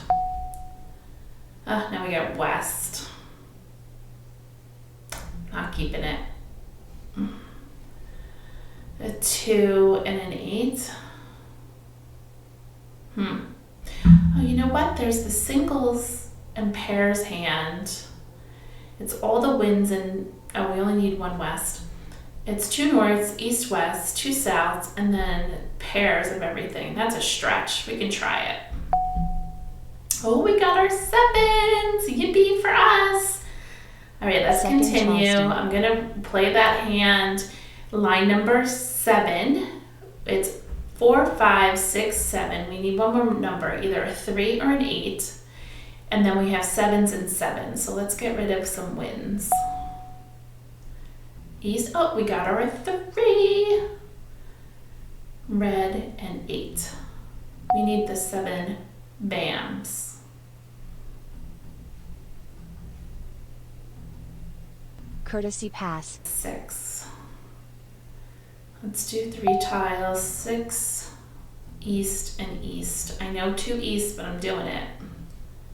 Now we got west. Not keeping it. A 2 and an 8. Oh, you know what? There's the singles and pairs hand. It's all the wins and, oh, we only need 1 west. It's 2 norths, east, west, 2 souths, and then pairs of everything. That's a stretch. We can try it. Oh, we got our 7s. Yippee for us. All right, let's Second continue. Charleston. I'm going to play that hand. Line number 7. It's 4, 5, 6, 7. We need one more number, either a 3 or an 8. And then we have 7s and 7s. So let's get rid of some wins. East, oh, we got our 3. Red and 8. We need the 7 bams. Courtesy pass. 6. Let's do 3 tiles. 6 east, and east. I know 2 east, but I'm doing it.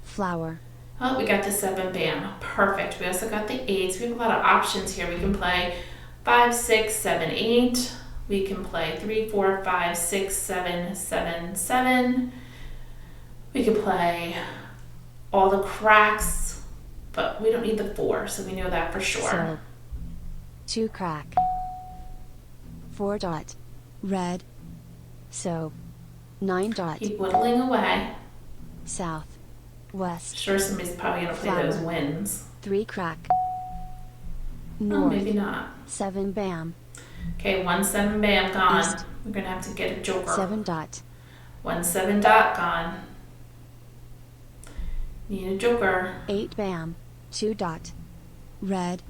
Flower. Oh, we got the 7 bam. Perfect. We also got the 8s. We have a lot of options here. We can play 5, 6, 7, 8. We can play 3, 4, 5, 6, 7, 7, 7. We could play all the cracks, but we don't need the 4, so we know that for sure. So 2 crack. 4 dot. Red. So 9 dot. Keep whittling away. South. West. Sure, somebody's probably gonna play those wins. 3 crack. Oh, North. maybe not. 7 bam. Okay, 1 7 bam gone. East. We're gonna have to get a joker. 7 dot. 1 7 dot gone. Need a joker. 8 bam. 2 dot. Red.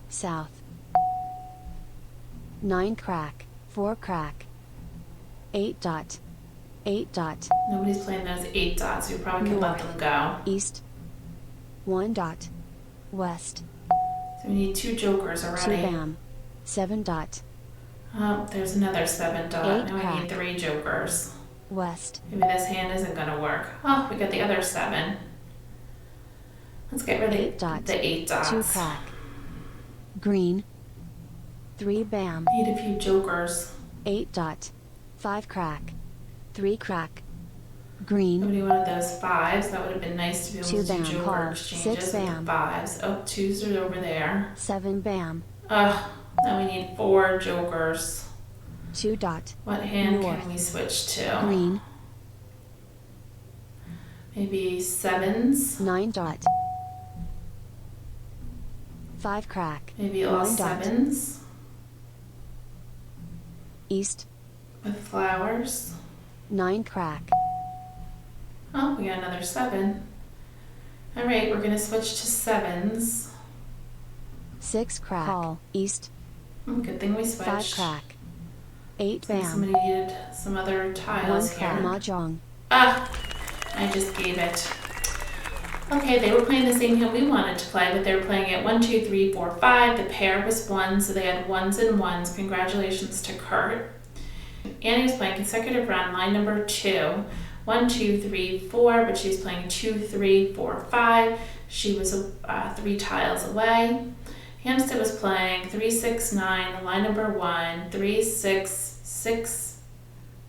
South. 9 crack. 4 crack. 8 dot. 8 dot. Nobody's playing those 8 dots. We probably can let them go. East. 1 dot. West. So we need 2 jokers 2 already. bam. 7 dot. Oh, there's another 7 dot. 8 Now we crack. need 3 jokers. West. Maybe this hand isn't gonna work. Oh, we got the other 7. Let's get rid 8 of dot. the 8 dots. 2 crack. Green. 3 bam. Need a few jokers. 8 dot. 5 crack. 3 crack. Green. Nobody wanted those 5s. That would have been nice to be able 2 to do bam, joker call. exchanges 6 with bam. the 5s. Oh, 2s are over there. 7 bam. Ugh, now we need 4 jokers. 2 dot. What hand North. can we switch to? Green. Maybe 7s? 9 dot. 5 crack. Maybe all 1 dot. 7s East. with flowers. 9 crack. Oh, we got another 7. All right, we're gonna switch to 7s. 6 crack. Call. East. Good thing we 5 switched. crack. 8 I think bam. somebody needed some other 1 tiles crack. here. Mah Jongg. Ah, I just gave it. Okay, they were playing the same hand we wanted to play, but they were playing it 1, 2, 3, 4, 5. The pair was 1, so they had 1s and 1s. Congratulations to Kurt. Annie was playing consecutive round, line number 2. 1, 2, 3, 4, but she was playing 2, 3, 4, 5. She was 3 tiles away. Hampstead was playing 3, 6, 9, line number 1, 3, 6, 6,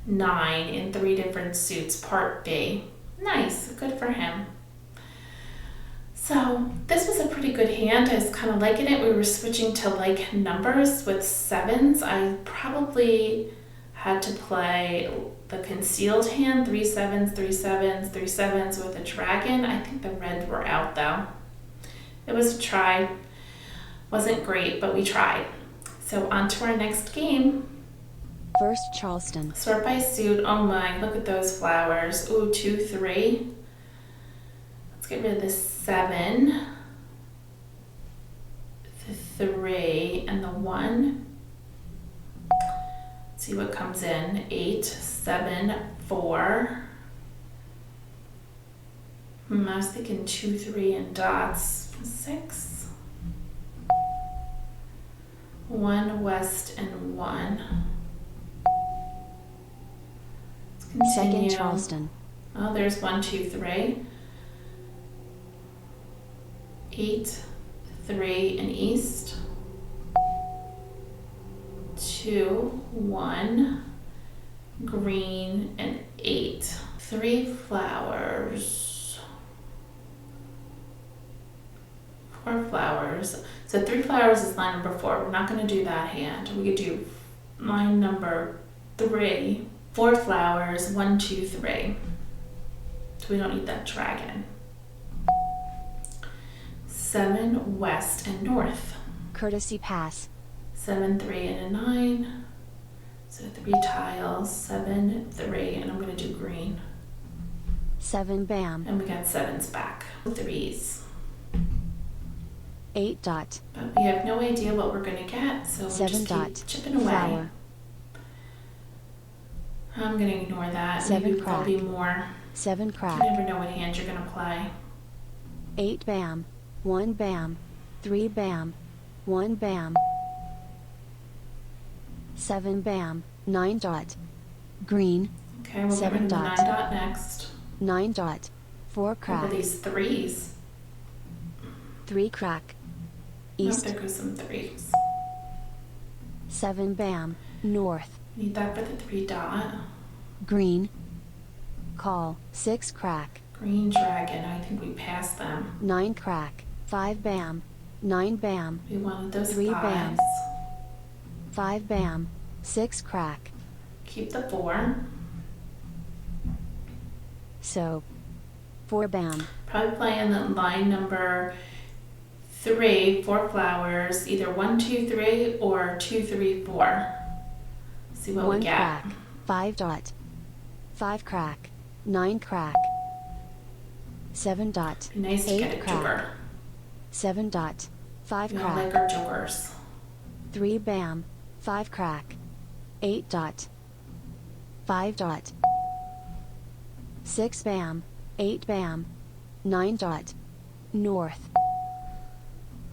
9 in 3 different suits, part B. Nice, good for him. So this was a pretty good hand. I was kind of liking it. We were switching to like numbers with 7s. I probably had to play the concealed hand, 3 7s, 3 7s, 3 7s with a dragon. I think the reds were out though. It was a try. Wasn't great, but we tried. So on to our next game. First Charleston. Sort by suit. Oh my, look at those flowers. Ooh, 2, 3. Let's get rid of the 7, the 3, and the 1. Let's see what comes in. 8, 7, 4. I was thinking 2, 3, and dots. 6. 1 west and 1. Let's continue. Second Charleston. Oh, there's 1, 2, 3. 8, 3 in east. 2, 1, green, and 8. 3 flowers. 4 flowers. So 3 flowers is line number 4. We're not going to do that hand. We could do line number 3. 4 flowers, 1, 2, 3. So we don't need that dragon. 7 west and north. Courtesy pass. 7, 3, and a 9. So 3 tiles, 7, 3, and I'm going to do green. 7 bam. And we got 7s back. 3s. 8 dot. But we have no idea what we're going to get, so we'll 7 just dot. keep chipping away. Flower. I'm going to ignore that. 7 Maybe there'll crack. be more. 7 You crack. never know what hand you're going to play. 8 bam. 1 bam. 3 bam. 1 bam. 7 bam. 9 dot. Green. Okay, we'll get rid Seven of the dot. 9 dot next. 9 dot. 4 Look crack. at these 3s. 3 crack. Oh, East. there goes some 3s. 7 bam. North. Need that for the 3 dot. Green. Call. 6 crack. Green dragon, I think we passed them. 9 crack. 5 bam. 9 bam. We wanted those 3 5s. bam. 5 bam. 6 crack. Keep the 4. So. 4 bam. Probably playing the line number 3, 4 flowers, either 1, 2, 3 or 2, 3, 4. See what 1 we get. crack. 5 dot. 5 crack. 9 crack. 7 dot. Be nice to 8 get a crack. joker. 7 dot. 5 We all crack. like our jokers. 3 bam. 5 crack. 8 dot. 5 dot. 6 bam. 8 bam. 9 dot. North.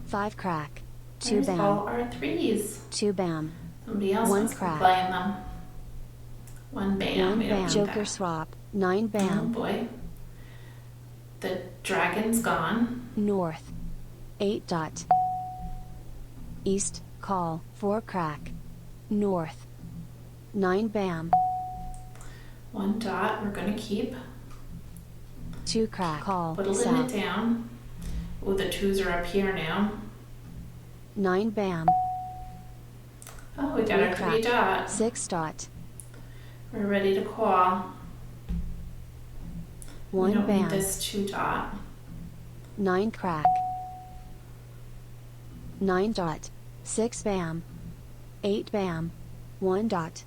5 crack. 2 There's all bam. our 3s. 2 bam. Somebody else 1 wants to be crack. playing them. 1 bam. 1 We don't bam. need Joker that. swap. 9 Oh bam. boy. The dragon's gone. North. 8 dot. East. Call. 4 crack. North. 9 bam. 1 dot we're going to keep. 2 crack. Call. Put a limit South. down. Oh, the 2s are up here now. 9 bam. Oh, we got our 3 dot. 6 dot. We're ready to call. We 1 don't bam. need this 2 dot. 9 crack. 9 dot. 6 bam. 8 bam. 1 dot.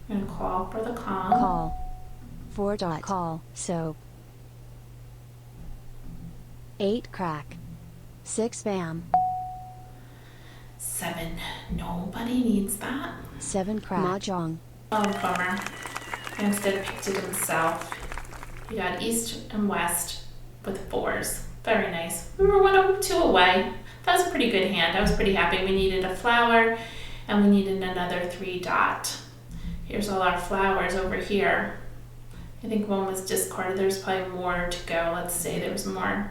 We're going to call for the con. Call. 4 dot. Call. So. 8 crack. 6 bam. 7. Nobody needs that. 7 crack. Mah Jongg. Oh, bummer. Instead picked it himself. He got east and west with 4s. Very nice. We were 1-2 away. That was a pretty good hand. I was pretty happy. We needed a flower and we needed another 3 dot. Here's all our flowers over here. I think one was discarded. There's probably more to go. Let's say there was more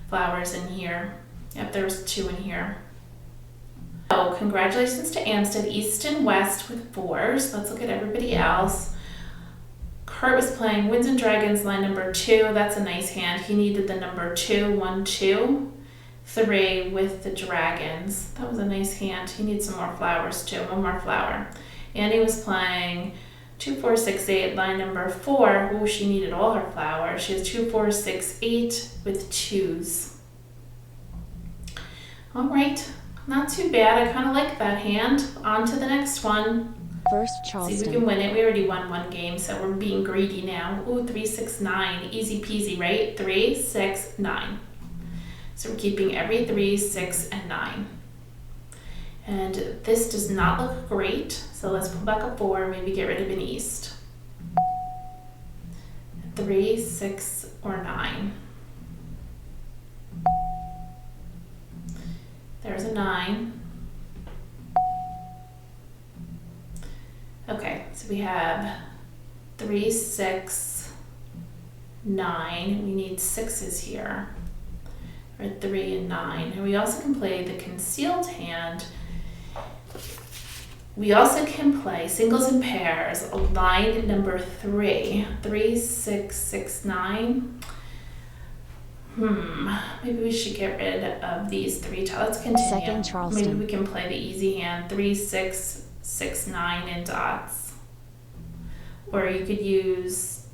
flowers in here. Yep, there was 2 in here. So congratulations to Amstead, east and west with 4s. Let's look at everybody else. Kurt was playing Winds and Dragons, line number 2. That's a nice hand. He needed the number 2, 1, 2, 3 with the dragons. That was a nice hand. He needs some more flowers too. 1 more flower. Annie was playing 2, 4, 6, 8, line number 4. Oh, she needed all her flowers. She has 2, 4, 6, 8 with 2s. All right, not too bad. I kind of like that hand. On to the next one. First See if Charleston. we can win it. We already won 1 game, so we're being greedy now. Ooh, 3, 6, 9. Easy peasy, right? 3, 6, 9. So we're keeping every 3, 6, and 9. And this does not look great, so let's pull back a 4, maybe get rid of an east. 3, 6, or 9. There's a 9. Okay, so we have 3, 6, 9. We need 6s here. Or 3 and 9. And we also can play the concealed hand. We also can play singles and pairs, line number 3. 3, 6, 6, 9. Maybe we should get rid of these 3. Let's continue. Second Charleston. Maybe we can play the easy hand. 3, 6, 6, 9 in dots. Or you could use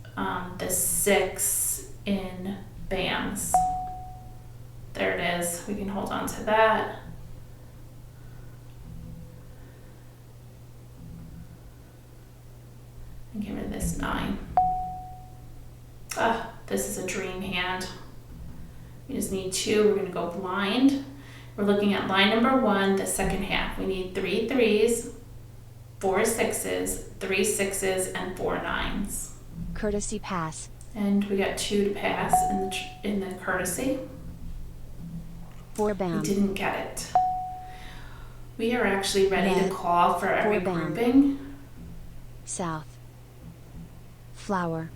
the 6 in bams. There it is. We can hold on to that. And get rid of this 9. Ah, this is a dream hand. We just need 2. We're going to go blind. We're looking at line number 1, the second half. We need 3 3s, 4 6s, 3 6s, and 4 9s. Courtesy pass. And we got 2 to pass in the courtesy. 4 bam. We didn't get it. We are actually ready to Red. call for every 4 bam. grouping. South. flower,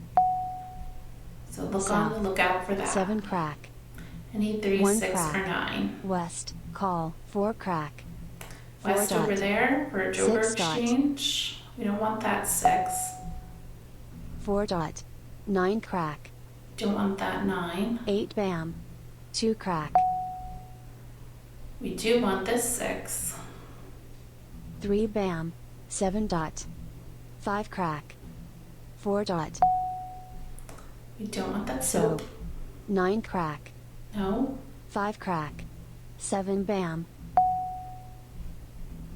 So look on south, the lookout for that. 7 crack, Any 3, 1 6, crack, or 9. west, call, 4 crack, 4 West over dot, there for a joker 6 dot, exchange. We don't want that 6. 4 dot, 9 crack, Don't want that 9. 8 bam, 2 crack, We do want this 6. 3 bam, 7 dot, 5 crack, 4 dot, We don't want that so, soap. 9 crack, No. 5 crack, 7 bam,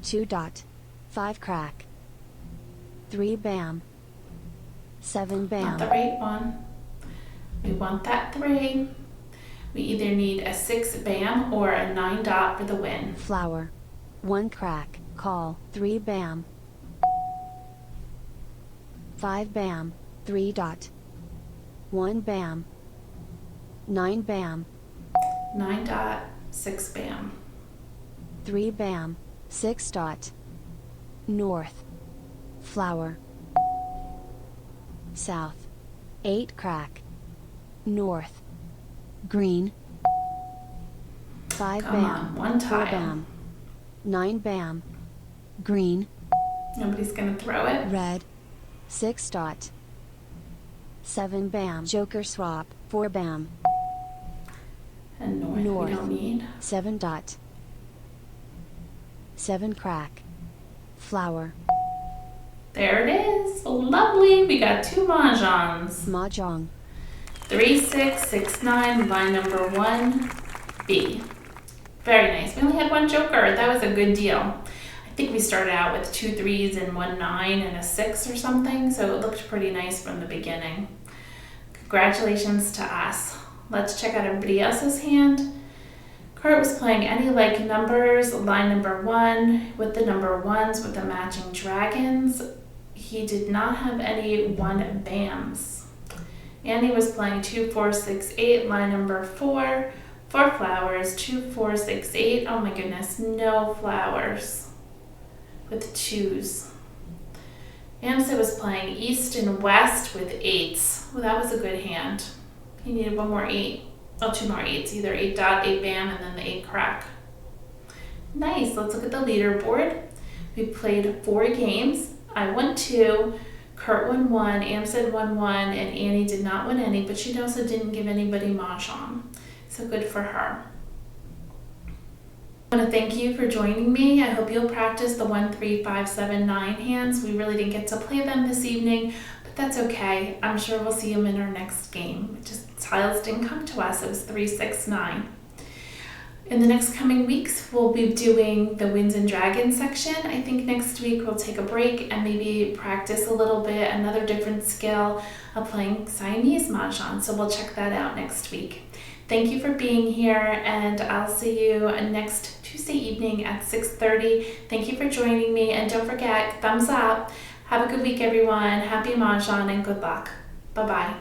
2 dot, 5 crack, 3 bam, 7 Not bam, the right one. We want that 3. We either need a 6 bam or a 9 dot for the win. flower, 1 crack, call, 3 bam, 5 bam, 3 dot, 1 bam, 9 bam, 9 dot, 6 bam. 3 bam, 6 dot, north, flower, south, 8 crack, north, green, 5 Come bam, on, one 4 tile. bam, 9 bam, green, Nobody's gonna throw it. red, 6 dot, 7 bam, joker swap, 4 bam, And north, North. we don't need. 7 dot, 7 crack, flower, There it is. Lovely. We got 2 mahjongs. Mah Jongg, 3, 6, 6, 9, line number 1, B. Very nice. We only had 1 joker. That was a good deal. I think we started out with 2 3s and 1 9 and a 6 or something, so it looked pretty nice from the beginning. Congratulations to us. Let's check out everybody else's hand. Kurt was playing any like numbers, line number 1 with the number 1s with the matching dragons. He did not have any 1 bams. Annie was playing 2, 4, 6, 8, line number 4, 4 flowers, 2, 4, 6, 8. Oh my goodness, no flowers with 2s. Amsa was playing east and west with 8s. Well, that was a good hand. He needed 1 more 8. Oh, 2 more 8s, either 8 dot, 8 bam, and then the 8 crack. Nice, let's look at the leaderboard. We played 4 games. I won 2, Kurt won 1, Amsa won 1, and Annie did not win any, but she also didn't give anybody mahjong. So good for her. I want to thank you for joining me. I hope you'll practice the 1, 3, 5, 7, 9 hands. We really didn't get to play them this evening, but that's okay. I'm sure we'll see them in our next game. Just tiles didn't come to us. It was 3, 6, 9. In the next coming weeks, we'll be doing the Winds and Dragons section. I think next week we'll take a break and maybe practice a little bit, another different skill of playing Siamese Mahjong. So we'll check that out next week. Thank you for being here, and I'll see you next Tuesday evening at 6:30. Thank you for joining me, and don't forget, thumbs up. Have a good week, everyone. Happy Mahjong and good luck. Bye-bye.